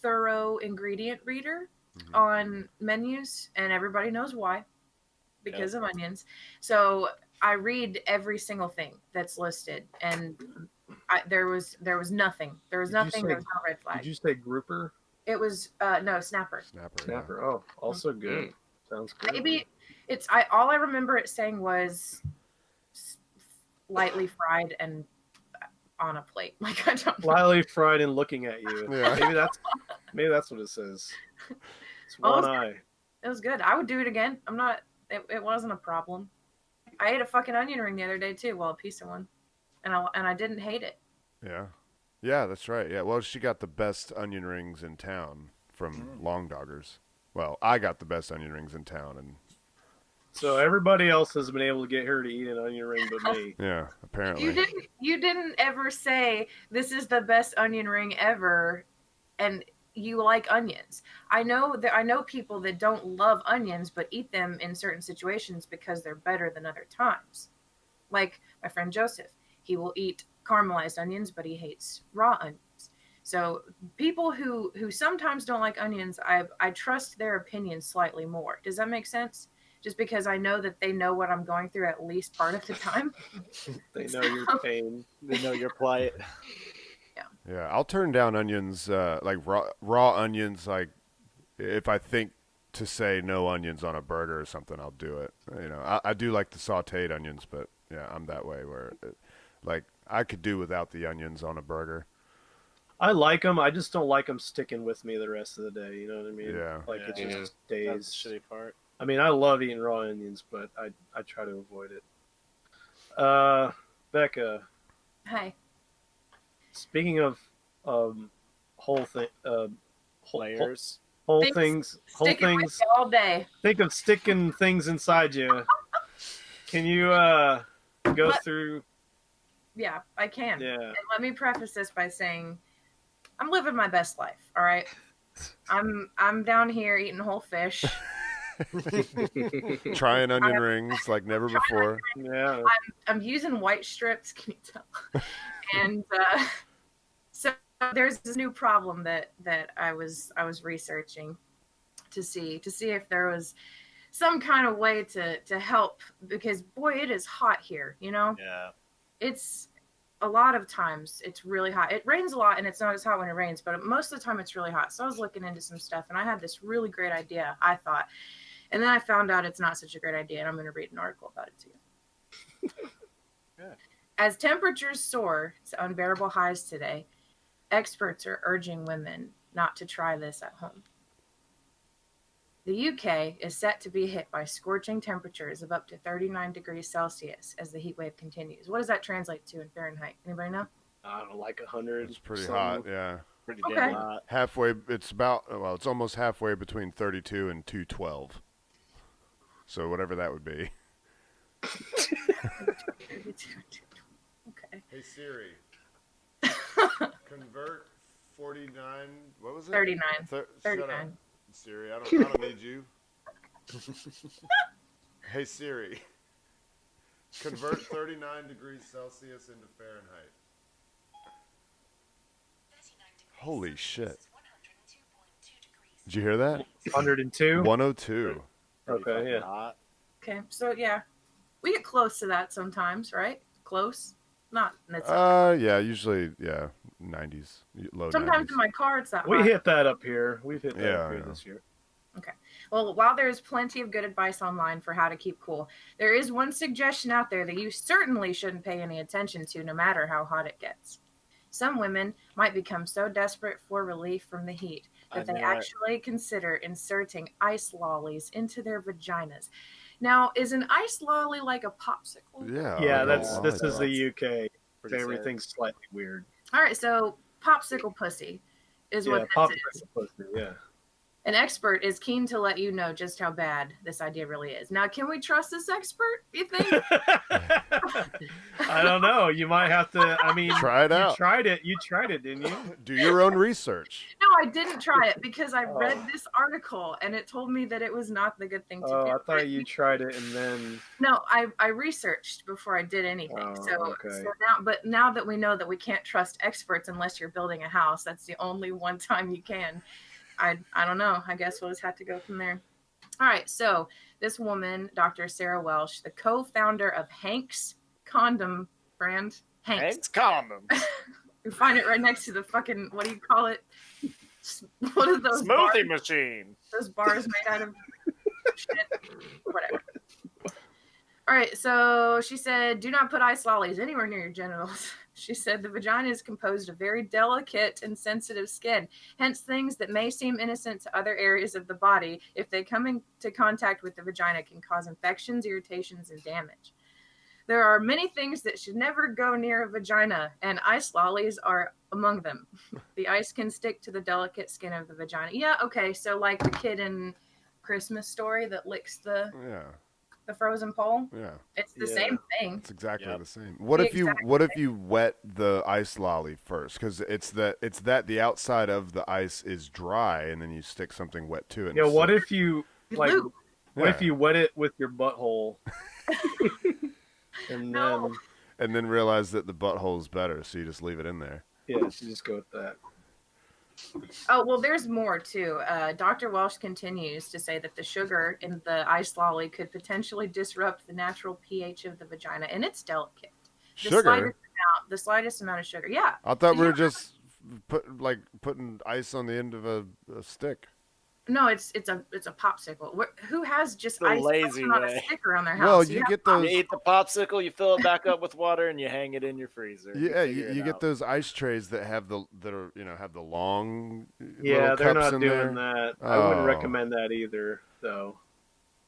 thorough ingredient reader on menus, and everybody knows why, because of onions. So I read every single thing that's listed, and there was nothing. There was Did you nothing. say- There was no red flag. Did you say grouper? It was no snapper. Snapper. Snapper. Oh, also good. Sounds good. Maybe it's all I remember it saying was lightly fried and on a plate. Like I don't know. Lightly fried and looking at you. Yeah. Maybe that's what it says. It's Oh, one eye. It was good. I would do it again. I'm not. It wasn't a problem. I ate a fucking onion ring the other day too. Well, a piece of one, and I didn't hate it. Yeah. Yeah, that's right. Yeah. Well, she got the best onion rings in town from Long Doggers. Well, I got the best onion rings in town, and So everybody else has been able to get her to eat an onion ring but me. yeah, apparently. You didn't ever say this is the best onion ring ever, and you like onions. I know people that don't love onions but eat them in certain situations because they're better than other times. Like my friend Joseph, he will eat caramelized onions, but he hates raw onions. So people who sometimes don't like onions, I trust their opinion slightly more. Does that make sense? Just because I know that they know what I'm going through at least part of the time. They know your pain. They know your plight. Yeah, I'll turn down onions, like raw onions. Like if I think to say no onions on a burger or something, I'll do it. You know, I do like the sautéed onions, but yeah, I'm that way where, like, I could do without the onions on a burger. I like them. I just don't like them sticking with me the rest of the day. You know what I mean? Yeah. Like it Yeah. just That's stays. the shitty part. I mean, I love eating raw onions, but I try to avoid it. Becca, Hi. speaking of whole thing, Layers. whole Things things, whole Sticking with things. you all day. Think of sticking things inside you. Can you go Let- through? Yeah, I can. Yeah. And let me preface this by saying I'm living my best life, all right? I'm down here eating whole fish. Trying onion rings like never before. Yeah. I'm using white strips, can you tell? And so there's this new problem that I was researching to see if there was some kind of way to help, because boy, it is hot here, you know? Yeah. It's a lot of times it's really hot. It rains a lot and it's not as hot when it rains, but most of the time it's really hot. So I was looking into some stuff and I had this really great idea, I thought. And then I found out it's not such a great idea, and I'm going to read an article about it to you. Yeah. As temperatures soar to unbearable highs today, experts are urging women not to try this at home. The UK is set to be hit by scorching temperatures of up to 39 degrees Celsius as the heat wave continues. What does that translate to in Fahrenheit? Anybody know? I don't know, like 100. It's pretty something. hot, yeah. Pretty Okay. damn hot. Halfway, it's about, well, it's almost halfway between 32 and 212. So whatever that would be. Okay. Hey Siri, convert 49, what was it? 39. Shut up, 39. Siri, I don't need you. Hey Siri, convert 39 degrees Celsius into Fahrenheit. Holy shit. Did you hear that? 102. 102. Pretty Okay, fucking yeah. hot. Okay, so yeah, we get close to that sometimes, right? Close, not. It's Yeah, usually, yeah, 90s, low sometimes 90s. in my car it's that We hot. hit that up here. We've hit that Yeah, up here yeah. this year. Well, while there's plenty of good advice online for how to keep cool, there is one suggestion out there that you certainly shouldn't pay any attention to, no matter how hot it gets. Some women might become so desperate for relief from the heat I that they knew it. actually consider inserting ice lollies into their vaginas. Now, is an ice lolly like a popsicle? Yeah. Yeah, like that's a this is lollipop. the UK. Pretty Everything's slightly weird. All right, so popsicle pussy is Yeah, what pop this is. pussy, yeah. An expert is keen to let you know just how bad this idea really is. Now, can we trust this expert, you think? I don't know. You might have to. I mean, Try it out. You tried it, didn't you? Do your own research. No, I didn't try it because I read Oh. this article and it told me that it was not the good thing to Oh, do. I thought you tried it and then. No, I researched before I did anything. Oh, okay. So now that we know that we can't trust experts unless you're building a house, that's the only one time you can. I don't know. I guess we'll just have to go from there. All right. So this woman, Dr. Sarah Welsh, the co-founder of Hank's condom brand, Hank's. Hank's condoms. You find it right next to the fucking, what do you call it? What are those bars? Smoothie machine. Those bars made out of shit? Whatever. All right, so she said, do not put ice lollies anywhere near your genitals. She said the vagina is composed of very delicate and sensitive skin. Hence, things that may seem innocent to other areas of the body, if they come into contact with the vagina, can cause infections, irritations, and damage. There are many things that should never go near a vagina, and ice lollies are among them. The ice can stick to the delicate skin of the vagina. Yeah, okay, so like the kid in Christmas Story that licks the frozen pole. Yeah. It's the same thing. It's exactly the same. What if you wet the ice lolly first? Because it's that the outside of the ice is dry, and then you stick something wet to it. Yeah. What if you like? Luke. What if you wet it with your butthole? and then realize that the butthole is better, so you just leave it in there. Yeah, you just go with that. Oh, well, there's more, too. Dr. Welsh continues to say that the sugar in the ice lolly could potentially disrupt the natural pH of the vagina, and it's delicate. Sugar? The slightest amount of sugar, yeah. I thought we were just putting ice on the end of a stick. No, it's a popsicle. Who has just The ice lazy on a way. stick around their house? Well, you get those. You eat the popsicle, you fill it back up with water, and you hang it in your freezer. Yeah, you get those ice trays that have the long. Yeah, little they're cups not in doing there. that. I wouldn't recommend that either, though.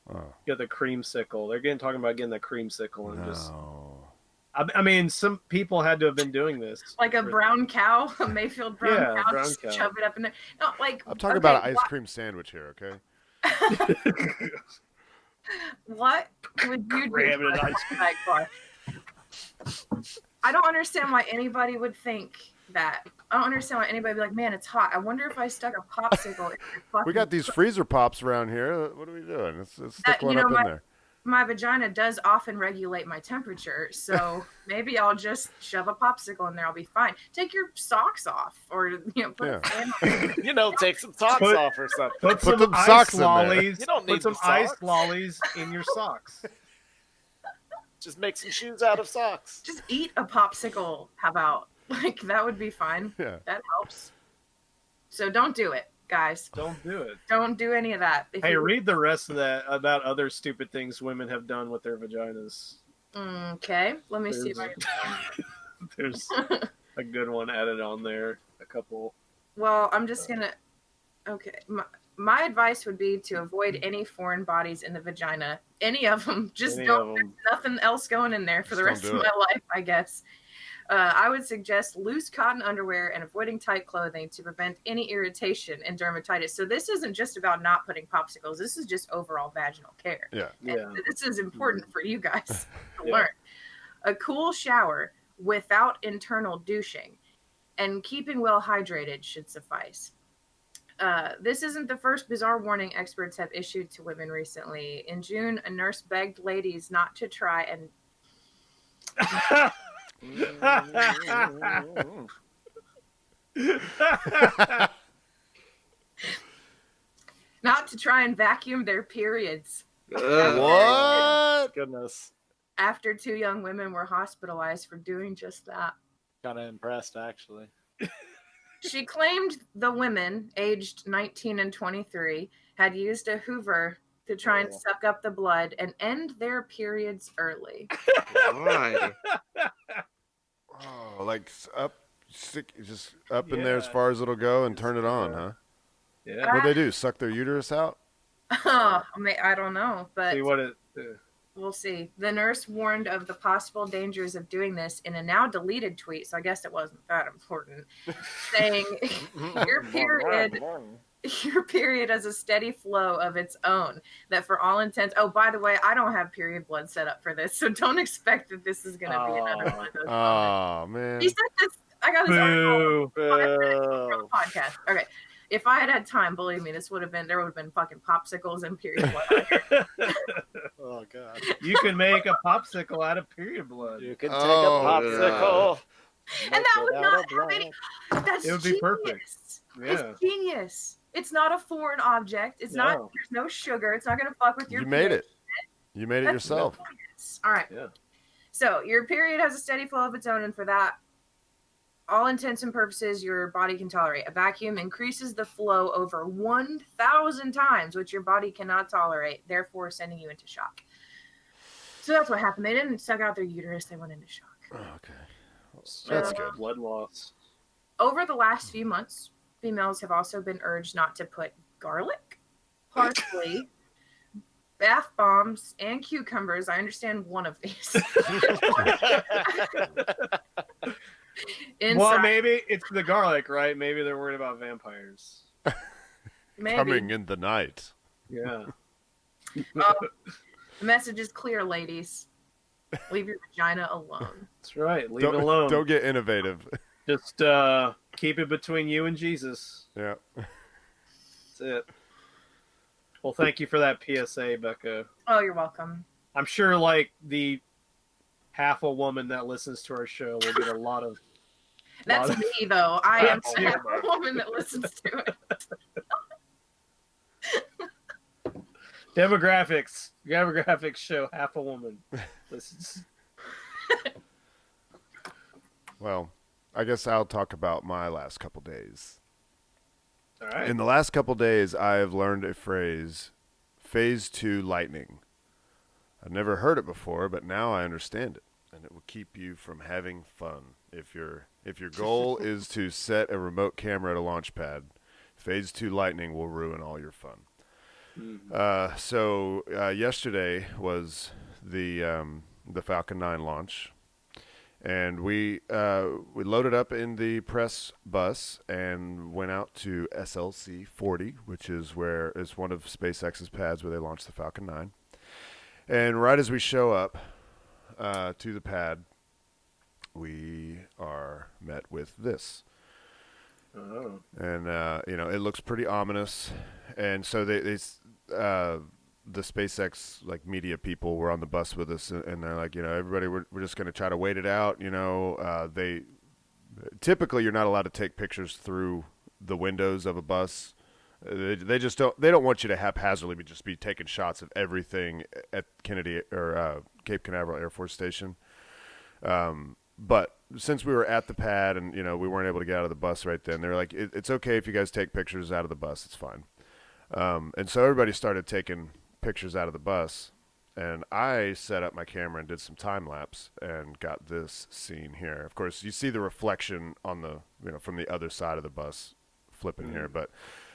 Oh. Get the creamsicle. They're talking about getting the creamsicle and just. No. I mean, some people had to have been doing this. Like a brown cow, a Mayfield brown cow, brown just cow. shove it up in there. No, like I'm talking about an ice cream sandwich here, okay? What would you do? Cram it in ice Like, I don't understand why anybody would think that. I don't understand why anybody would be like, man, it's hot. I wonder if I stuck a popsicle in your fucking We got these freezer pops around here. What are we doing? Let's stick one up in there. My vagina does often regulate my temperature, so maybe I'll just shove a popsicle in there. I'll be fine. Take your socks off, or put a fan on. Take some socks off or something. Put some them ice socks in there. lollies. You don't need put some the ice socks. lollies in your socks. Just make some shoes out of socks. Just eat a popsicle. How about that would be fine. Yeah. That helps. So don't do it, guys. Don't do it. Don't do any of that. Hey, read the rest of that about other stupid things women have done with their vaginas. Okay, let me see if I can. There's a good one added on there. A couple. Well, I'm just gonna. Okay, my advice would be to avoid any foreign bodies in the vagina. Any of them. Just don't. There's nothing else going in there for the rest of my life, I guess. I would suggest loose cotton underwear and avoiding tight clothing to prevent any irritation and dermatitis. So this isn't just about not putting popsicles. This is just overall vaginal care. Yeah. And this is important for you guys to learn. A cool shower without internal douching and keeping well hydrated should suffice. This isn't the first bizarre warning experts have issued to women recently. In June, a nurse begged ladies not to try and not to try and vacuum their periods. What? Goodness. After 2 young women were hospitalized for doing just that. Kind of impressed, actually. She claimed the women, aged 19 and 23, had used a Hoover to try and suck up the blood and end their periods early. Why? Oh, like just up in there as far as it'll go and turn it on, huh? Yeah. What'd they do? Suck their uterus out? I don't know, but See what it. we'll see. The nurse warned of the possible dangers of doing this in a now deleted tweet, so I guess it wasn't that important, saying your period has a steady flow of its own, that for all intents, oh, by the way, I don't have period blood set up for this, so don't expect that this is going to be another one of those Oh, man. He said this, I got this article 5 minutes before the podcast. Okay. If I had time, believe me, there would have been fucking popsicles and period blood. Oh, God. You can make a popsicle out of period blood. You can take a popsicle. And that would not have any. That's It would be genius. perfect. Yeah. It's genius. It's not a foreign object. It's not. There's no sugar. It's not going to fuck with your. You made period. it. You made it yourself. Genius. All right. Yeah. So your period has a steady flow of its own, and for that, all intents and purposes, your body can tolerate. A vacuum increases the flow over 1,000 times, which your body cannot tolerate, therefore sending you into shock. So that's what happened. They didn't suck out their uterus; they went into shock. Oh, okay. That's Uh, good. Blood loss. Over the last few months, females have also been urged not to put garlic, parsley, bath bombs, and cucumbers. I understand one of these. Well, maybe it's the garlic, right? Maybe they're worried about vampires. Maybe. Coming in the night. Yeah. The message is clear, ladies. Leave your vagina alone. That's right. Leave it alone. Don't get innovative. Just keep it between you and Jesus. Yeah. That's it. Well, thank you for that PSA, Becca. Oh, you're welcome. I'm sure, like, the half a woman that listens to our show will get a lot of... That's me, though. I am That's the you, half a woman that listens to it. Demographics show half a woman listens. Well, I guess I'll talk about my last couple days. All right. In the last couple days, I have learned a phrase, phase 2 lightning. I've never heard it before, but now I understand it, and it will keep you from having fun. If your goal is to set a remote camera at a launch pad, phase 2 lightning will ruin all your fun. So yesterday was the Falcon 9 launch, and we loaded up in the press bus and went out to SLC 40, which is one of SpaceX's pads where they launched the Falcon 9. And right as we show up to the pad, we are met with this. Oh. And it looks pretty ominous. And so the SpaceX like media people were on the bus with us, and they're like, everybody, we're just going to try to wait it out. They typically you're not allowed to take pictures through the windows of a bus. They just don't want you to haphazardly just be taking shots of everything at Kennedy or Cape Canaveral Air Force Station. But since we were at the pad and we weren't able to get out of the bus right then, they were like, it's okay if you guys take pictures out of the bus. It's fine. And so everybody started taking pictures out of the bus, and I set up my camera and did some time lapse and got this scene here. Of course, you see the reflection on the from the other side of the bus flipping here, but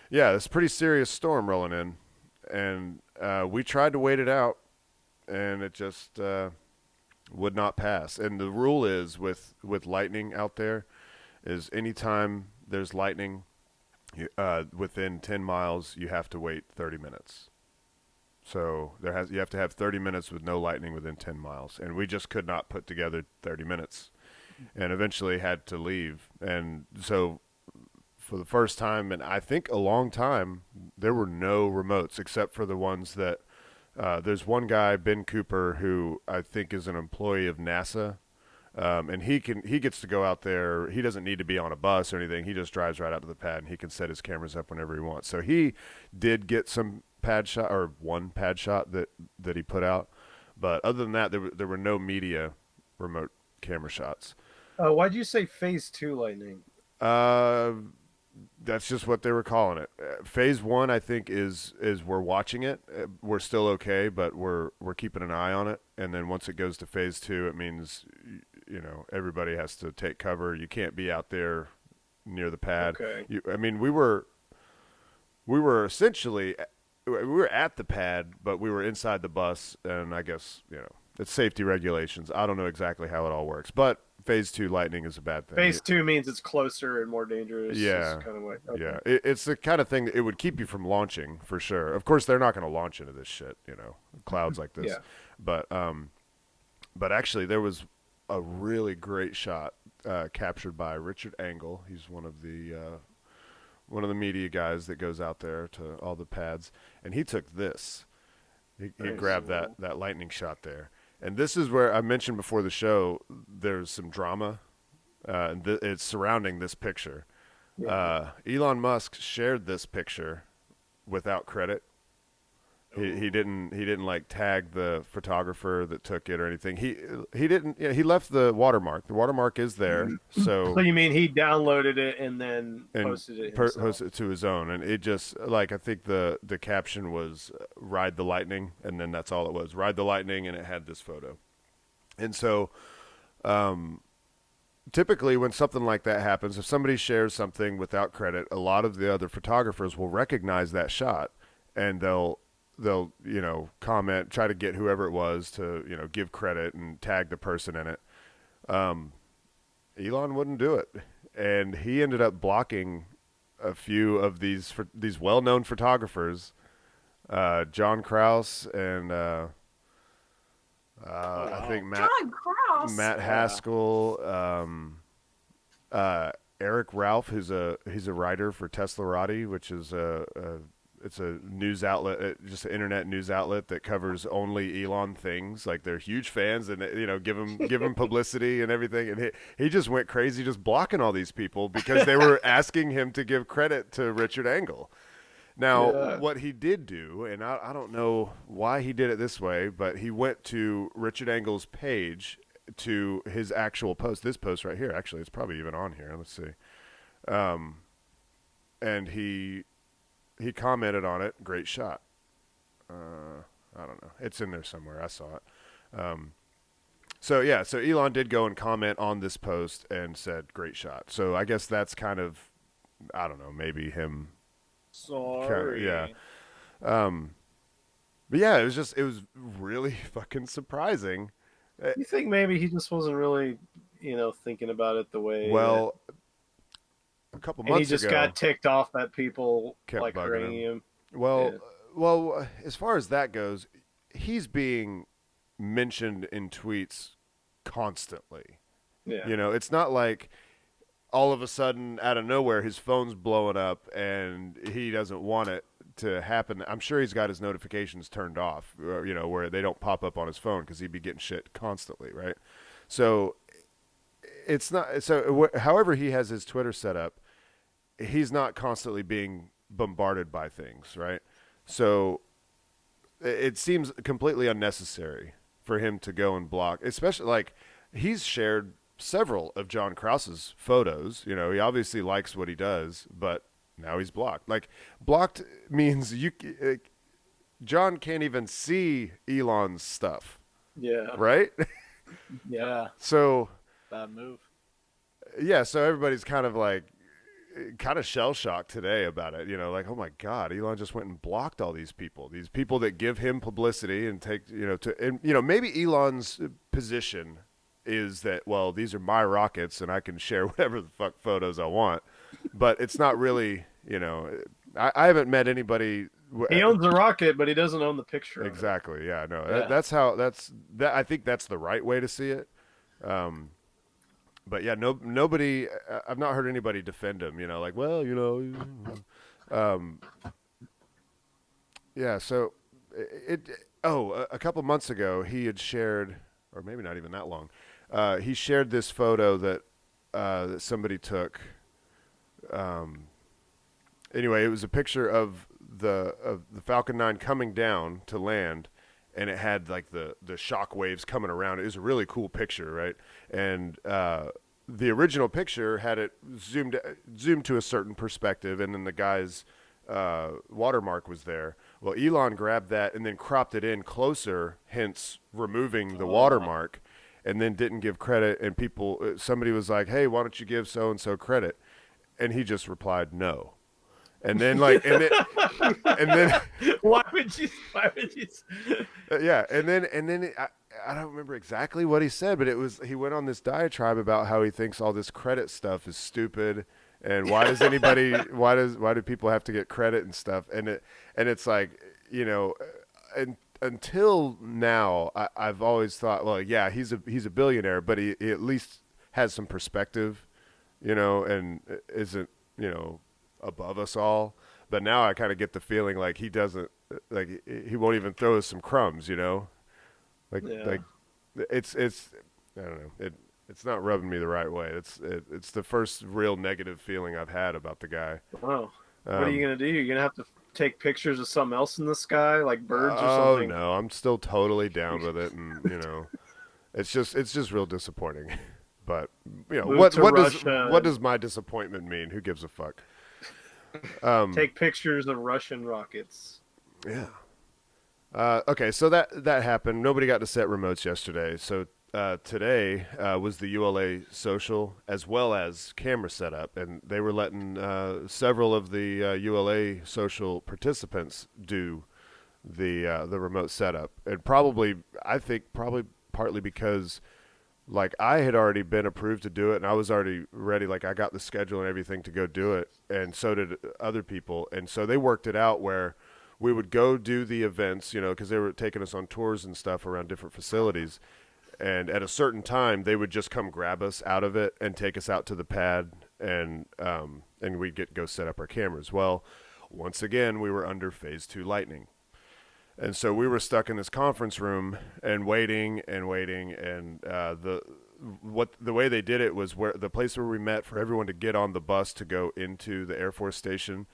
yeah, it's a pretty serious storm rolling in, and we tried to wait it out, and it just would not pass. And the rule is with lightning out there is anytime there's lightning within 10 miles, you have to wait 30 minutes. So you have to have 30 minutes with no lightning within 10 miles. And we just could not put together 30 minutes and eventually had to leave. And so for the first time, and I think a long time, there were no remotes except for the ones that there's one guy, Ben Cooper, who I think is an employee of NASA. And he gets to go out there. He doesn't need to be on a bus or anything. He just drives right out to the pad, and he can set his cameras up whenever he wants. So he did get some pad shot, or one pad shot that he put out. But other than that, there were no media remote camera shots. Why'd you say phase 2 lightning? That's just what they were calling it. Phase 1, I think, is we're watching it. We're still okay, but we're keeping an eye on it. And then once it goes to phase 2, it means everybody has to take cover. You can't be out there near the pad. Okay. We were essentially we were at the pad, but we were inside the bus, and I guess it's safety regulations. I don't know exactly how it all works, but phase 2 lightning is a bad thing. Phase 2 means it's closer and more dangerous. Yeah, kind of way. Okay. Yeah. It's the kind of thing that it would keep you from launching for sure. Of course, they're not going to launch into this shit, clouds like this. Yeah. But actually, there was a really great shot captured by Richard Angle. He's one of the media guys that goes out there to all the pads, and he took this. He grabbed that lightning shot there. And this is where I mentioned before the show, there's some drama, and it's surrounding this picture. Yeah. Elon Musk shared this picture without credit, He didn't like tag the photographer that took it or anything. He didn't. Yeah, he left the watermark. The watermark is there. So you mean he downloaded it and then posted it himself? Posted it to his own, and it just like I think the caption was "Ride the Lightning," and then that's all it was. Ride the Lightning, and it had this photo. And so, typically when something like that happens, if somebody shares something without credit, a lot of the other photographers will recognize that shot, and they'll comment, try to get whoever it was to give credit and tag the person in it. Elon wouldn't do it, and he ended up blocking a few of these well-known photographers, John Krause and I think Matt Haskell, Eric Ralph, he's a writer for Teslarati, which is it's a news outlet, just an internet news outlet that covers only Elon things. Like they're huge fans, and give him publicity and everything. And he just went crazy, just blocking all these people because they were asking him to give credit to Richard Engel. Now, what he did do, and I don't know why he did it this way, but he went to Richard Engel's page, to his actual post. This post right here, actually, it's probably even on here. Let's see. And he commented on it. Great shot. I don't know. It's in there somewhere. I saw it. So Elon did go and comment on this post and said, great shot. So I guess that's kind of, I don't know, maybe him. Sorry. Yeah. But yeah, it was really fucking surprising. You think maybe he just wasn't really, thinking about it the way. Well, a couple months ago, he just got ticked off that people kept like bugging him. Well, as far as that goes, he's being mentioned in tweets constantly. Yeah. It's not like all of a sudden, out of nowhere, his phone's blowing up and he doesn't want it to happen. I'm sure he's got his notifications turned off, where they don't pop up on his phone because he'd be getting shit constantly, right? So it's not. So however he has his Twitter set up, he's not constantly being bombarded by things, right? So it seems completely unnecessary for him to go and block, especially like he's shared several of John Krause's photos. He obviously likes what he does, but now he's blocked. Like, blocked means John can't even see Elon's stuff. Yeah. Right? Yeah. So bad move. Yeah, so everybody's kind of shell shocked today about it. Like, oh my God, Elon just went and blocked all these people that give him publicity and take, maybe Elon's position is that, well, these are my rockets and I can share whatever the fuck photos I want. But it's not really, I haven't met anybody. He owns the rocket, but he doesn't own the picture. Exactly. Yeah, no, Yeah. I think that's the right way to see it. But yeah, nobody, I've not heard anybody defend him, like, well, yeah. So a couple months ago he had shared, or maybe not even that long, he shared this photo that somebody took. Anyway, it was a picture of the Falcon 9 coming down to land, and it had like the shock waves coming around. It was a really cool picture, right? And the original picture had it zoomed to a certain perspective, and then the guy's watermark was there. Well, Elon grabbed that and then cropped it in closer, hence removing the watermark, and then didn't give credit. And somebody was like, "Hey, why don't you give so and so credit?" And he just replied, "No." And then why would you? Yeah, and then I don't remember exactly what he said, but he went on this diatribe about how he thinks all this credit stuff is stupid, and why do people have to get credit and stuff? And it's like, and until now, I've always thought, well, yeah, he's a billionaire, but he at least has some perspective, and isn't above us all. But now I kind of get the feeling like he doesn't, like he won't even throw us some crumbs, like it's I don't know, it's not rubbing me the right way. It's the first real negative feeling I've had about the guy. Wow. What are you gonna do? You're gonna have to take pictures of something else in the sky, like birds or Oh something? no, I'm still totally down with it, and it's just real disappointing. But Move to what Russia. does my disappointment mean? Who gives a fuck? Take pictures of Russian rockets. Yeah. Okay, so that happened. Nobody got to set remotes yesterday. So today was the ULA social as well as camera setup, and they were letting several of the ULA social participants do the remote setup, and I think probably partly because like I had already been approved to do it, and I was already ready. Like I got the schedule and everything to go do it, and so did other people, and so they worked it out where we would go do the events, because they were taking us on tours and stuff around different facilities. And at a certain time, they would just come grab us out of it and take us out to the pad, and we'd go set up our cameras. Well, once again, we were under phase 2 lightning. And so we were stuck in this conference room and waiting and waiting. And the way they did it was where the place where we met for everyone to get on the bus to go into the Air Force Station.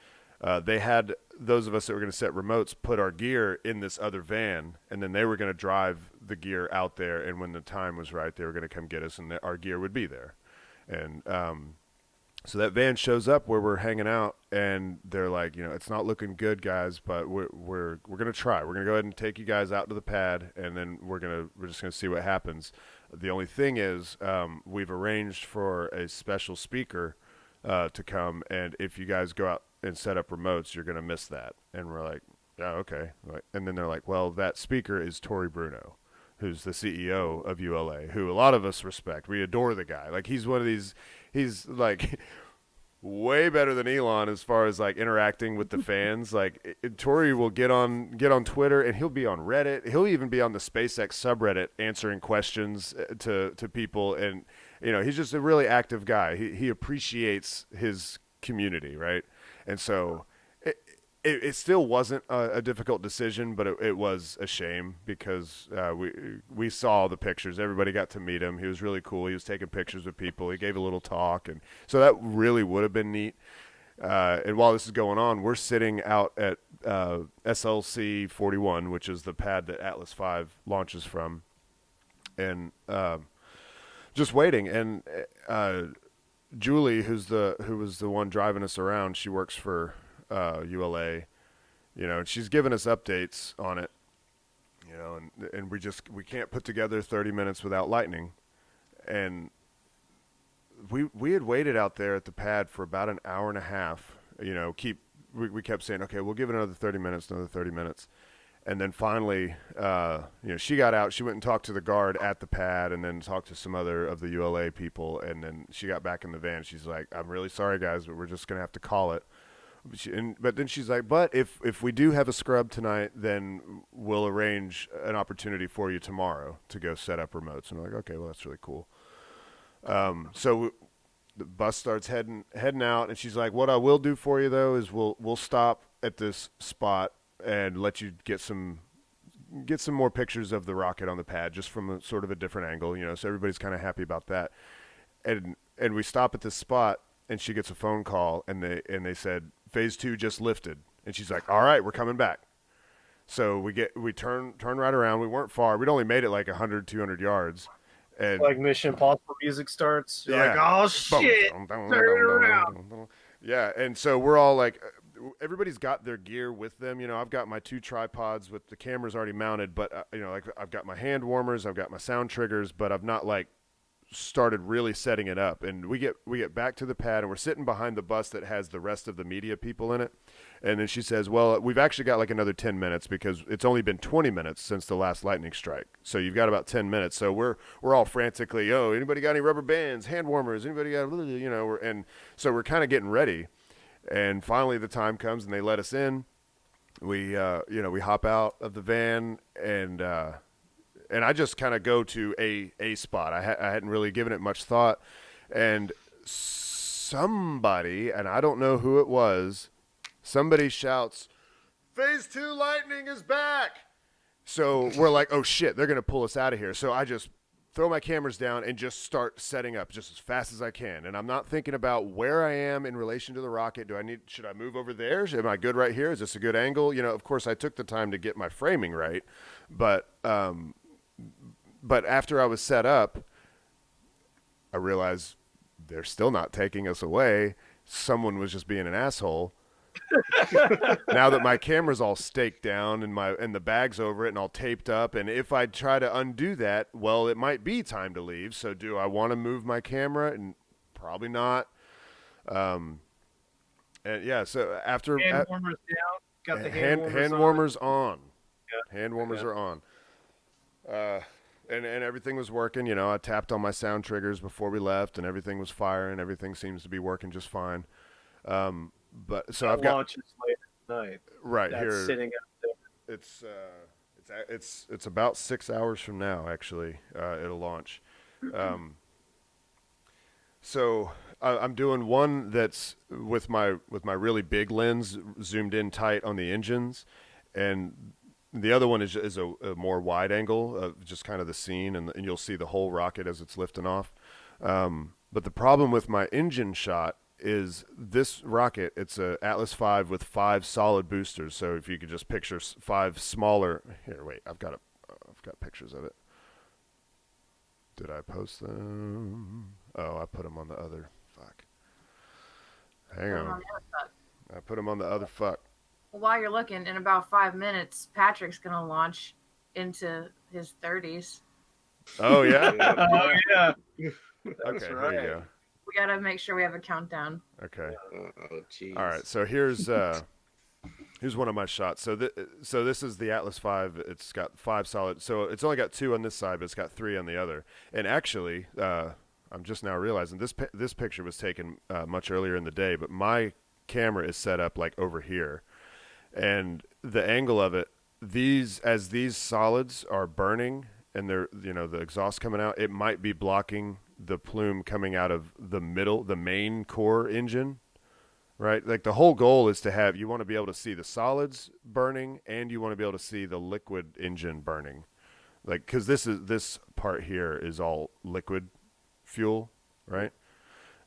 They had those of us that were going to set remotes put our gear in this other van, and then they were going to drive the gear out there. And when the time was right, they were going to come get us, and our gear would be there. And so that van shows up where we're hanging out, and they're like, it's not looking good, guys, but we're going to try. We're going to go ahead and take you guys out to the pad, and then we're just going to see what happens. The only thing is, we've arranged for a special speaker to come, and if you guys go out and set up remotes, you're going to miss that. And we're like, yeah, okay. And then they're like, well, that speaker is Tori Bruno, who's the CEO of ULA, who a lot of us respect. We adore the guy. Like, he's one of these, he's like way better than Elon as far as like interacting with the fans. Like Tori will get on Twitter, and he'll be on Reddit. He'll even be on the SpaceX subreddit answering questions to people. And, he's just a really active guy. He appreciates his community, right? And so it still wasn't a difficult decision, but it was a shame because we saw the pictures. Everybody got to meet him. He was really cool. He was taking pictures with people. He gave a little talk, and so that really would have been neat. And while this is going on, we're sitting out at SLC 41, which is the pad that Atlas V launches from, and just waiting. And Julie, who was the one driving us around, she works for ULA, and she's given us updates on it, and we can't put together 30 minutes without lightning. And we had waited out there at the pad for about an hour and a half, we kept saying, okay, we'll give it another 30 minutes. And then finally, she got out. She went and talked to the guard at the pad, and then talked to some other of the ULA people. And then she got back in the van. She's like, "I'm really sorry, guys, but we're just gonna have to call it." But then she's like, "But if we do have a scrub tonight, then we'll arrange an opportunity for you tomorrow to go set up remotes." And we're like, "Okay, well that's really cool." So the bus starts heading out, and she's like, "What I will do for you though is we'll stop at this spot and let you get some more pictures of the rocket on the pad, just from a sort of a different angle, so everybody's kind of happy about that." And we stop at this spot, and she gets a phone call, and they said phase 2 just lifted, and she's like, "All right, we're coming back." So we turn right around. We weren't far. We'd only made it like 100, 200 yards. And Like Mission Impossible music starts. You're yeah. like, oh shit, turn it around. Yeah, and so we're all like, everybody's got their gear with them. I've got my 2 tripods with the cameras already mounted, but like I've got my hand warmers, I've got my sound triggers, but I've not like started really setting it up. And we get back to the pad, and we're sitting behind the bus that has the rest of the media people in it. And then she says, "Well, we've actually got like another 10 minutes because it's only been 20 minutes since the last lightning strike. So you've got about 10 minutes." So we're all frantically, "Oh, anybody got any rubber bands, hand warmers? Anybody got, and so we're kind of getting ready. And finally the time comes, and they let us in. We hop out of the van, and I just kind of go to a spot. I hadn't really given it much thought, and somebody, and I don't know who it was, somebody shouts, "Phase 2 lightning is back!" So we're like, "Oh shit, they're gonna pull us out of here." So I just throw my cameras down and just start setting up just as fast as I can. And I'm not thinking about where I am in relation to the rocket. Should I move over there? Am I good right here? Is this a good angle? Of course I took the time to get my framing right, but after I was set up, I realized they're still not taking us away. Someone was just being an asshole. Now that my camera's all staked down and the bag's over it and all taped up, and if I try to undo that, well, it might be time to leave. So do I want to move my camera? And probably not. And yeah, so after Hand warmers down. Got the hand warmers on. Yeah. Hand warmers are on. And everything was working. I tapped on my sound triggers before we left, and everything was firing. Everything seems to be working just fine. But so I've got launches later tonight. Right That's here. Sitting out there. It's about 6 hours from now. Actually, it'll launch. So I'm doing one that's with my really big lens zoomed in tight on the engines, and the other one is a more wide angle of just kind of the scene, and you'll see the whole rocket as it's lifting off. But the problem with my engine shot is this rocket, it's a Atlas V with 5 solid boosters. So if you could just picture 5 smaller. Here, wait, I've got pictures of it. Did I post them? Oh, I put them on the other. Fuck. Hang on. I put them on the other. Fuck. Well, while you're looking, in about 5 minutes, Patrick's gonna launch into his 30s. Oh yeah. Oh yeah. Okay, right. here you go. We gotta make sure we have a countdown. Okay. Oh, jeez. All right. So here's one of my shots. So this is the Atlas V. It's got 5 solid. So it's only got 2 on this side, but it's got 3 on the other. And actually, I'm just now realizing this picture was taken much earlier in the day, but my camera is set up like over here, and the angle of it, as these solids are burning and they're the exhaust coming out, it might be blocking the plume coming out of the main core engine, right? Like the whole goal is you want to be able to see the solids burning, and you want to be able to see the liquid engine burning, like because this part here is all liquid fuel, right?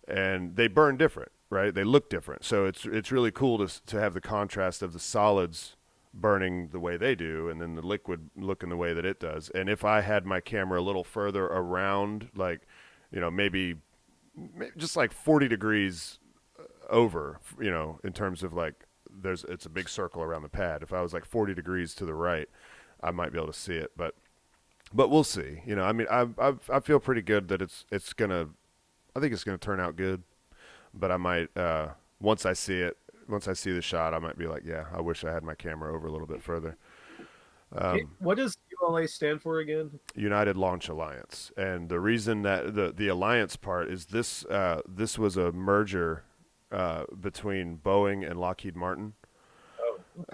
And they burn different, right? They look different, so it's really cool to have the contrast of the solids burning the way they do, and then the liquid looking the way that it does. And if I had my camera a little further around, like maybe just like 40 degrees over, in terms of like it's a big circle around the pad. If I was like 40 degrees to the right, I might be able to see it, but we'll see. I mean, I feel pretty good that I think it's gonna turn out good, but I might once I see the shot, I might be like, yeah, I wish I had my camera over a little bit further. What does ULA stand for again? United Launch Alliance, and the reason that the alliance part is this was a merger between Boeing and Lockheed Martin.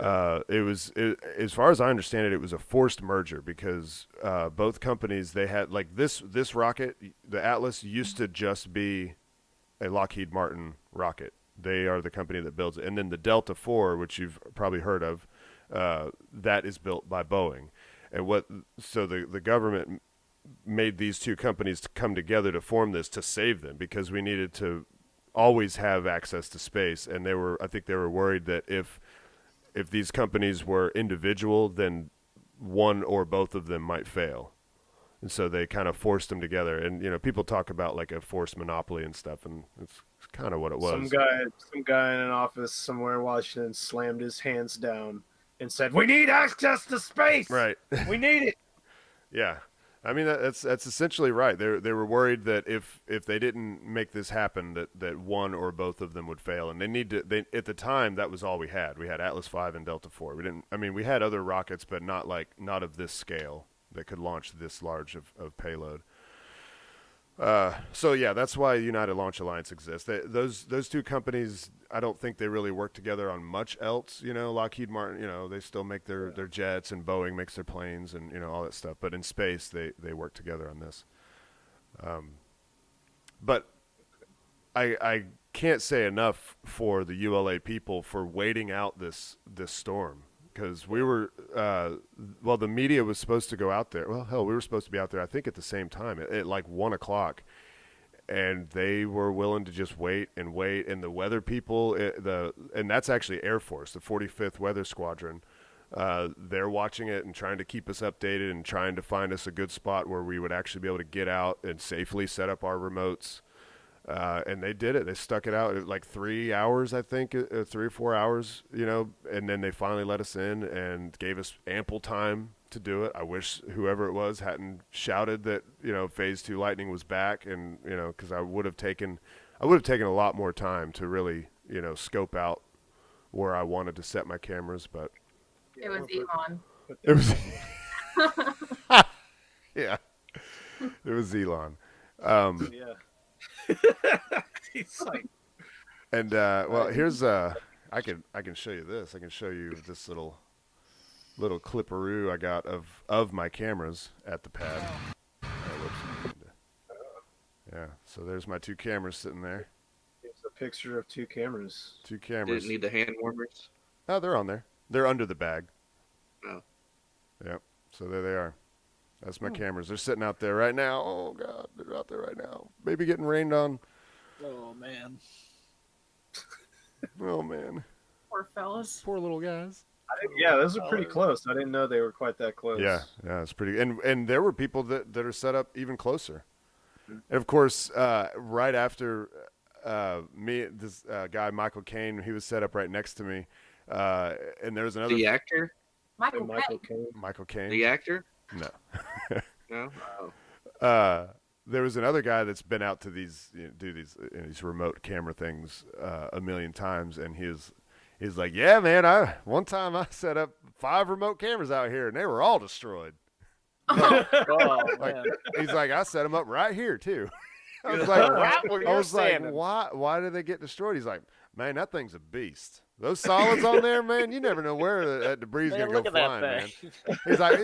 Oh, okay. As far as I understand it, it was a forced merger because both companies, they had like this rocket, the Atlas used to just be a Lockheed Martin rocket. They are the company that builds it, and then the Delta IV, which you've probably heard of, that is built by Boeing. And so the government made these two companies to come together to form this to save them, because we needed to always have access to space, and I think they were worried that if these companies were individual, then one or both of them might fail. And so they kind of forced them together. And, people talk about like a forced monopoly and stuff, and it's kind of what it was. Some guy in an office somewhere in Washington slammed his hands down and said, "We need access to space. Right. We need it." Yeah. I mean, that's essentially right. They were worried that if they didn't make this happen, that one or both of them would fail, and at the time that was all we had. We had Atlas V and Delta IV. We had other rockets, but not of this scale that could launch this large of payload. So yeah, that's why United Launch Alliance exists. Those two companies, I don't think they really work together on much else. Lockheed Martin, they still make their jets, and Boeing makes their planes, and all that stuff. But in space, they work together on this. But I can't say enough for the ULA people for waiting out this storm, because we were well, the media was supposed to go out there. Well, hell, we were supposed to be out there, I think, at the same time at like 1 o'clock, and they were willing to just wait and wait. And the weather people, and that's actually Air Force, the 45th Weather Squadron. They're watching it and trying to keep us updated and trying to find us a good spot where we would actually be able to get out and safely set up our remotes. And they did it. They stuck it out like 3 hours, I think, 3 or 4 hours, and then they finally let us in and gave us ample time to do it. I wish whoever it was hadn't shouted that, Phase 2 Lightning was back, and, because I would have taken a lot more time to really, scope out where I wanted to set my cameras, but It was Elon. it was, yeah, it was Elon. Yeah. He's like, And well, here's I can show you this. I can show you this little clipperoo I got of my cameras at the pad. Oh, whoops. Yeah, so there's my 2 cameras sitting there. it's a picture of 2 cameras. 2 cameras. Didn't need the hand warmers. Oh, they're on there. They're under the bag. Oh. Yep. So there they are. That's my cameras. They're sitting out there right now. Oh God, they're out there right now. Maybe getting rained on. Oh man. Oh man. Poor fellas. Poor little guys. Yeah, those are pretty close. I didn't know they were quite that close. Yeah, it's pretty. And there were people that are set up even closer. And of course, right after me, this guy Michael Caine, he was set up right next to me. And there's another The actor? Michael Michael Caine. Caine. Michael Caine. The actor? No. No. Oh. There was another guy that's been out to these do these remote camera things a million times, and he's like, yeah, man. One time I set up 5 remote cameras out here, and they were all destroyed. Oh Like, man. he's like, I set them up right here too. I was like, Right where I you're was like, standing. why did they get destroyed? He's like, man, that thing's a beast. Those solids on there, man, you never know where that debris is Man, gonna look go at that flying, man. thing. He's like,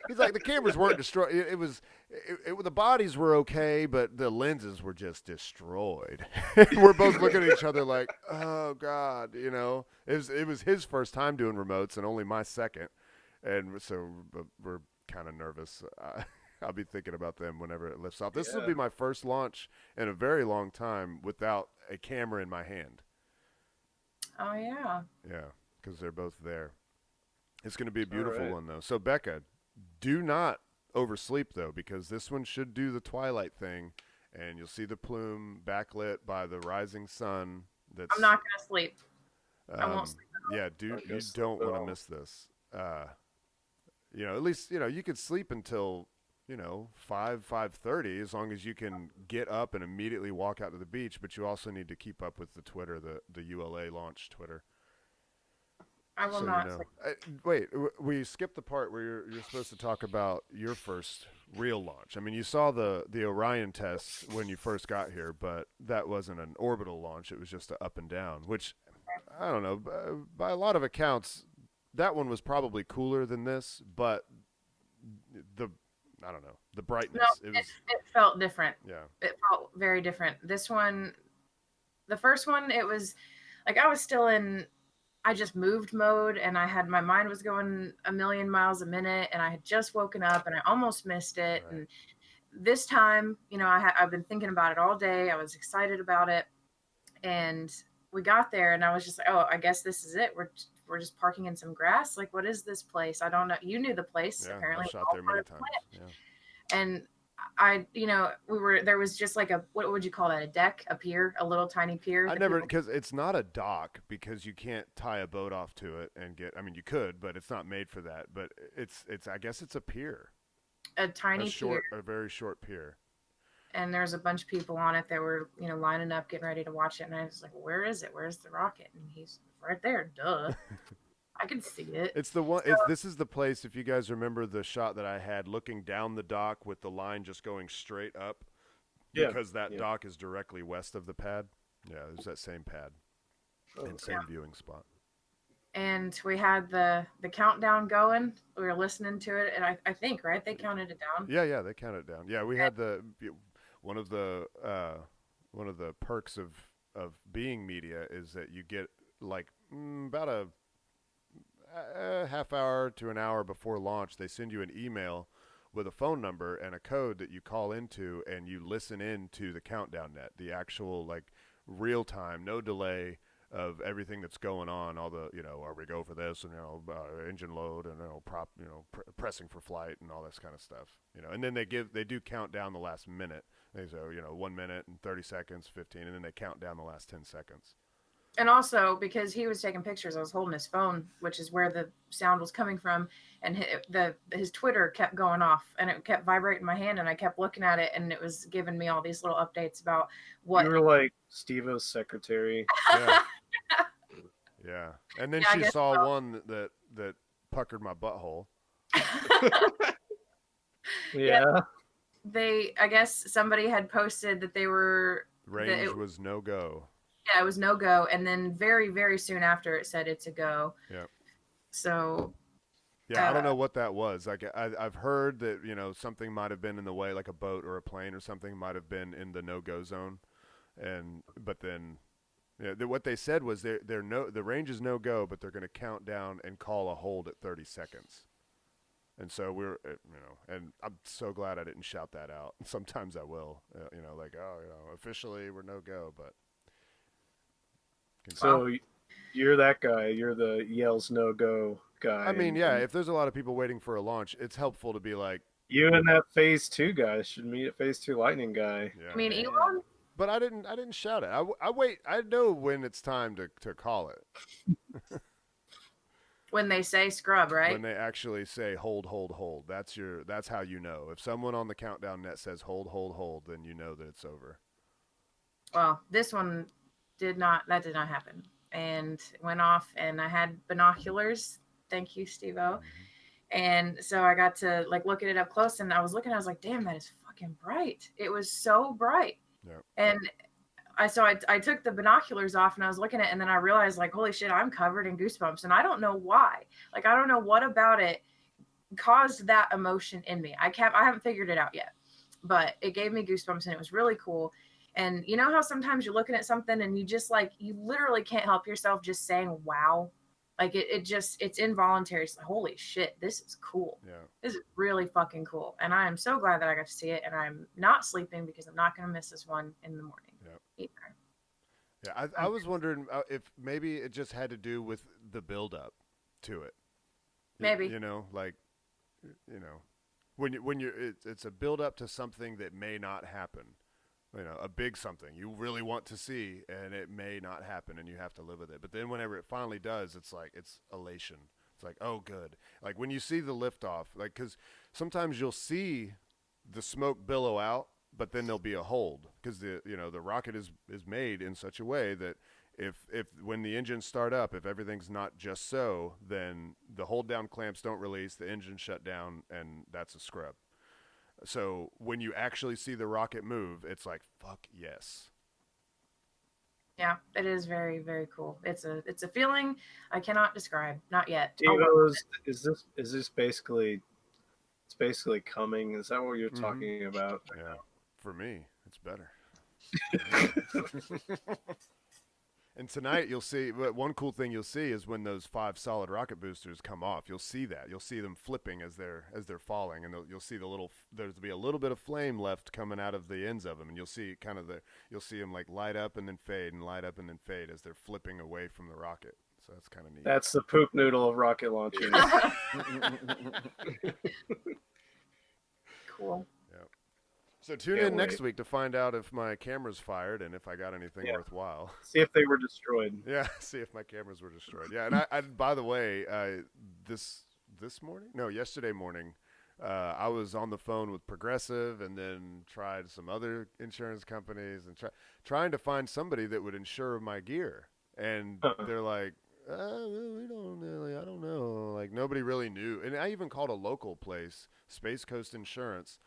he's like, the cameras weren't destroyed. The bodies were okay, but the lenses were just destroyed. We're both looking at each other like, oh God, it was his first time doing remotes and only my second, and so we're kind of nervous. I'll be thinking about them whenever it lifts off. This will be my first launch in a very long time without a camera in my hand. Oh yeah. Yeah, because they're both there. It's going to be a beautiful right. one, though. So, Becca, do not oversleep, though, because this one should do the twilight thing, and you'll see the plume backlit by the rising sun. I'm not gonna sleep. I won't sleep. Yeah, you don't want to miss this. At least, you could sleep until, 5:30, as long as you can get up and immediately walk out to the beach, but you also need to keep up with the Twitter, the ULA launch Twitter. I will So, not sleep. Wait, we skipped the part where you're supposed to talk about your first real launch. I mean, you saw the Orion tests when you first got here, but that wasn't an orbital launch. It was just a up and down, which, I don't know, by a lot of accounts, that one was probably cooler than this, but I don't know, the brightness. No, it felt different. Yeah. It felt very different. This one, the first one, it was like I was still in I just moved mode, and my mind was going a million miles a minute, and I had just woken up and I almost missed it. Right. And this time, I've been thinking about it all day. I was excited about it, and we got there, and I was just like, oh, I guess this is it. We're just parking in some grass. Like, what is this place? I don't know. You knew the place, Yeah, apparently. I shot there many times. Yeah. And there was just like what would you call that? A deck, a pier, a little tiny pier. Because it's not a dock, because you can't tie a boat off to it and you could, but it's not made for that. But it's I guess it's a pier. A tiny pier. A very short pier. And there's a bunch of people on it that were, lining up, getting ready to watch it. And I was like, where is it? Where's the rocket? And he's right there. Duh. I can see it. It's the one. This is the place. If you guys remember the shot that I had looking down the dock with the line just going straight up, because that dock is directly west of the pad. Yeah, there's that same pad and same viewing spot. And we had the countdown going. We were listening to it, and I think they counted it down. Yeah, they counted it down. Yeah, we had one of the perks of being media is that you get like about a half hour to an hour before launch, they send you an email with a phone number and a code that you call into, and you listen in to the countdown net, the actual like real time, no delay of everything that's going on. All the are we go for this and engine load and prop pressing for flight and all this kind of stuff. And then they do count down the last minute. They say 1 minute and 30 seconds, 15, and then they count down the last 10 seconds. And also, because he was taking pictures, I was holding his phone, which is where the sound was coming from, and his Twitter kept going off, and it kept vibrating in my hand, and I kept looking at it, and it was giving me all these little updates about what. You were like Steve-O's secretary. Yeah. Yeah. And then Yeah, she saw one that puckered my butthole. Yeah. I guess somebody had posted that they were Range was no go. Yeah, it was no go, and then very, very soon after it said it's a go. Yeah. So. Yeah, I don't know what that was. Like I've heard that something might have been in the way, like a boat or a plane or something might have been in the no-go zone, but then what they said was the range is no go, but they're going to count down and call a hold at 30 seconds. And so and I'm so glad I didn't shout that out. Sometimes I will, officially we're no go, but. So you're that guy. You're the yells no go guy. I mean, yeah, if there's a lot of people waiting for a launch, it's helpful to be like, you and that Phase 2 guy should meet a Phase 2 Lightning guy. Yeah. I mean, Elon. But I didn't shout it. I wait. I know when it's time to call it. When they say scrub, right? When they actually say hold, hold, hold. That's how you know. If someone on the countdown net says hold, hold, hold, then you know that it's over. Well, this one did not happen, and went off, and I had binoculars. Thank you, Steve-O. Mm-hmm. And so I got to look at it up close, and I was like, damn, that is fucking bright. It was so bright. Yeah. And I took the binoculars off, and I was looking at it, and then I realized, holy shit, I'm covered in goosebumps, and I don't know why. I don't know what about it caused that emotion in me. I haven't figured it out yet, but it gave me goosebumps, and it was really cool. And you know how sometimes you're looking at something and you just you literally can't help yourself just saying, wow. It's involuntary. It's holy shit, this is cool. Yeah. This is really fucking cool. And I am so glad that I got to see it, and I'm not sleeping because I'm not going to miss this one in the morning. Yeah. Yeah. I was wondering if maybe it just had to do with the build up to it. Maybe. When it's a build up to something that may not happen. A big something you really want to see, and it may not happen, and you have to live with it. But then whenever it finally does, it's elation. It's like, oh, good. Like when you see the liftoff, because sometimes you'll see the smoke billow out, but then there'll be a hold because the rocket is made in such a way that if when the engines start up, if everything's not just so, then the hold down clamps don't release, the engine shut down, and that's a scrub. So when you actually see the rocket move, it's like, fuck yes. Yeah, it is very, very cool. It's a feeling I cannot describe. Not yet. Is this basically? It's basically coming. Is that what you're talking about? Yeah. For me, it's better. And tonight you'll see. One cool thing you'll see is when those 5 solid rocket boosters come off. You'll see that. You'll see them flipping as they're falling, and you'll see there's be a little bit of flame left coming out of the ends of them, and you'll see you'll see them light up and then fade and light up and then fade as they're flipping away from the rocket. So that's kind of neat. That's the poop noodle of rocket launchers. Cool. So tune in next week to find out if my camera's fired and if I got anything worthwhile. See if they were destroyed. Yeah, see if my cameras were destroyed. Yeah, and I by the way, yesterday morning, I was on the phone with Progressive and then tried some other insurance companies and trying to find somebody that would insure my gear. And they're like, we don't really, I don't know. Nobody really knew. And I even called a local place, Space Coast Insurance.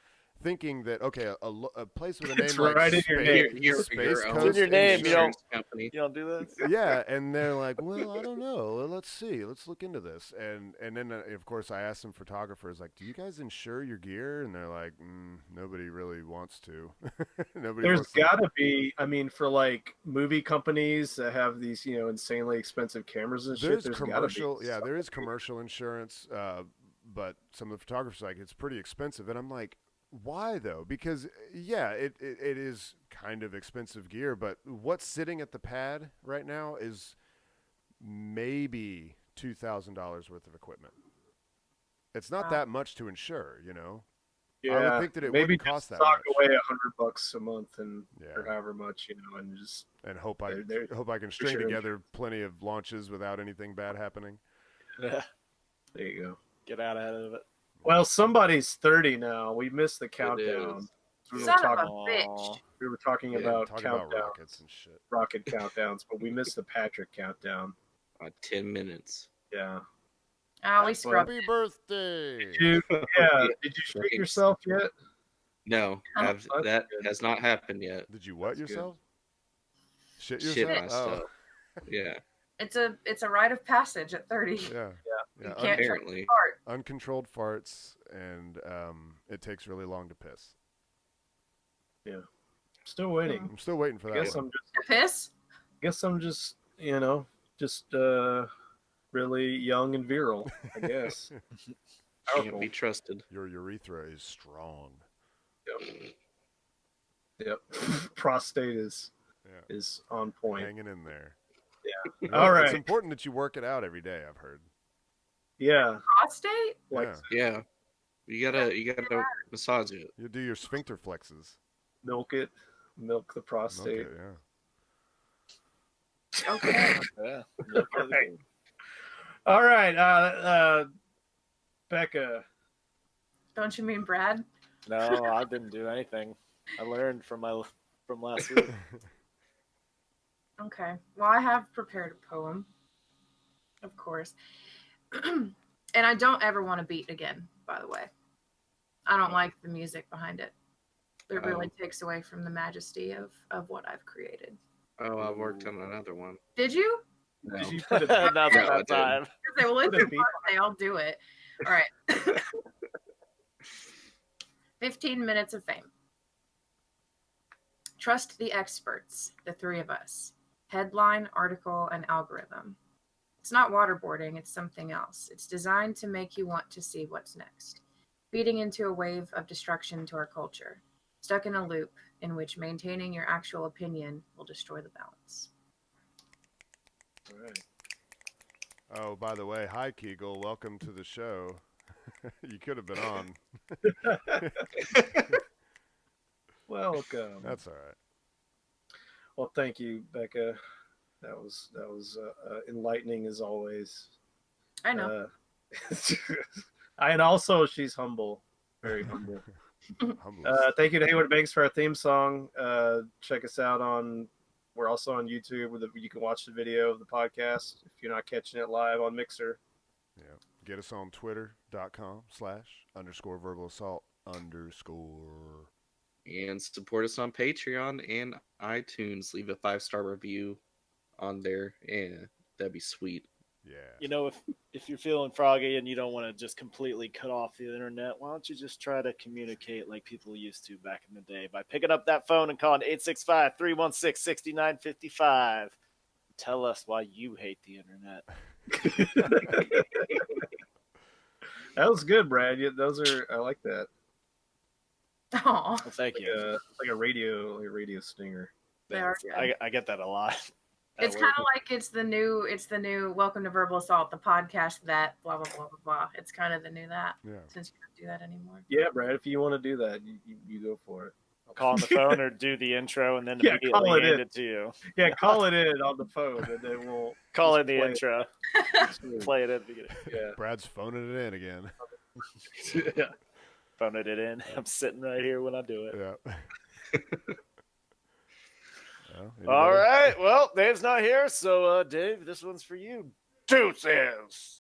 thinking that okay, a place with a name It's like right in your name. Space own Coast It's in your name, you Insurance don't- company. You don't do this? yeah, and they're like, well, I don't know. Well, let's see. Let's look into this. And then of course I asked some photographers like, do you guys insure your gear? And they're like, nobody really wants to. Nobody. There's wants to. got to be. I mean, for like movie companies that have these, insanely expensive cameras and shit. There's commercial. got to be. Yeah, there is commercial insurance. But some of the photographers are like it's pretty expensive, and I'm like, why though? Because yeah, it is kind of expensive gear, but what's sitting at the pad right now is maybe $2,000 worth of equipment. It's not that much to insure, Yeah, I would think that it maybe wouldn't cost that sock much. away $100 a month and Yeah. or however much, and just And hope I They're- can string sure. together plenty of launches without anything bad happening. there you go. Get out ahead of it. Well, somebody's 30 now. We missed the countdown. We were Son of talking, a bitch. we were talking Yeah, about Talk countdowns, about rockets and shit. rocket countdowns, but we missed the Patrick countdown. 10 minutes. Yeah. Oh, we scrubbed. Happy birthday! Did you shit yourself yet? No, That's that good. has not happened yet. Did you what That's good. yourself? Shit Shit yourself? myself. Yeah, It's a rite of passage at 30. Yeah. You Yeah. can't apparently. fart. Uncontrolled farts, and it takes really long to piss. Still waiting. I'm still waiting for I that guess one. I'm just To piss? really young and virile, I guess. Can't be trusted. Your urethra is strong. Yep. Prostate Yeah. is on point. Hanging in there. Yeah. All right. It's important that you work it out every day, I've heard. Yeah. Prostate? Like Yeah. Yeah, you gotta massage it. You do your sphincter flexes. milk the Okay, prostate. yeah. Okay. Yeah. Right. All right. Becca. Don't you mean Brad? No, I didn't do anything. I learned from last week. Okay. Well, I have prepared a poem, of course. And I don't ever want to beat again, by the way. I don't like the music behind it. It really takes away from the majesty of what I've created. Oh, I worked on another one. Did you? No. Did you put a Not No, I that didn't. time. I say, well, it's Put a your beat birthday. I'll do it. All right. 15 minutes of fame. Trust the experts, the three of us. Headline, article, and algorithm. It's not waterboarding, it's something else. It's designed to make you want to see what's next. Feeding into a wave of destruction to our culture. Stuck in a loop in which maintaining your actual opinion will destroy the balance. All right. Oh, by the way, hi Kegel, welcome to the show. You could have been on. Welcome. That's all right. Well, thank you, Becca. That was enlightening as always. I know. And also she's humble, very humble. Humble. Thank you to Haywood Banks for our theme song. Check us out we're also on YouTube where you can watch the video of the podcast if you're not catching it live on Mixer. Yeah. Get us on twitter.com/_verbal assault_. And support us on Patreon and iTunes. Leave a 5-star review on there, and that'd be sweet. Yeah. You know, if you're feeling froggy and you don't want to just completely cut off the internet, why don't you just try to communicate like people used to back in the day by picking up that phone and calling 865-316-6955. Tell us why you hate the internet. That was good, Brad. I like that. Aw, Well, thank you. It's like a radio stinger. they are good. I get that a lot. It's kind of like it's the new Welcome to Verbal Assault, the podcast that blah blah blah blah blah. It's kind of the new that Yeah. since you don't do that anymore. Yeah, Brad. If you want to do that, you go for it. call on the phone or do the intro and then Yeah, call immediately it hand in. it to you. Yeah, call it in on the phone, and then we'll Call just in the play it. intro. Play it at the beginning. Yeah. Brad's phoning it in again. Yeah. Phoning it in. I'm sitting right here when I do it. Yeah. Well, All anybody? right. Well, Dave's not here, so Dave, this one's for you. Deuces.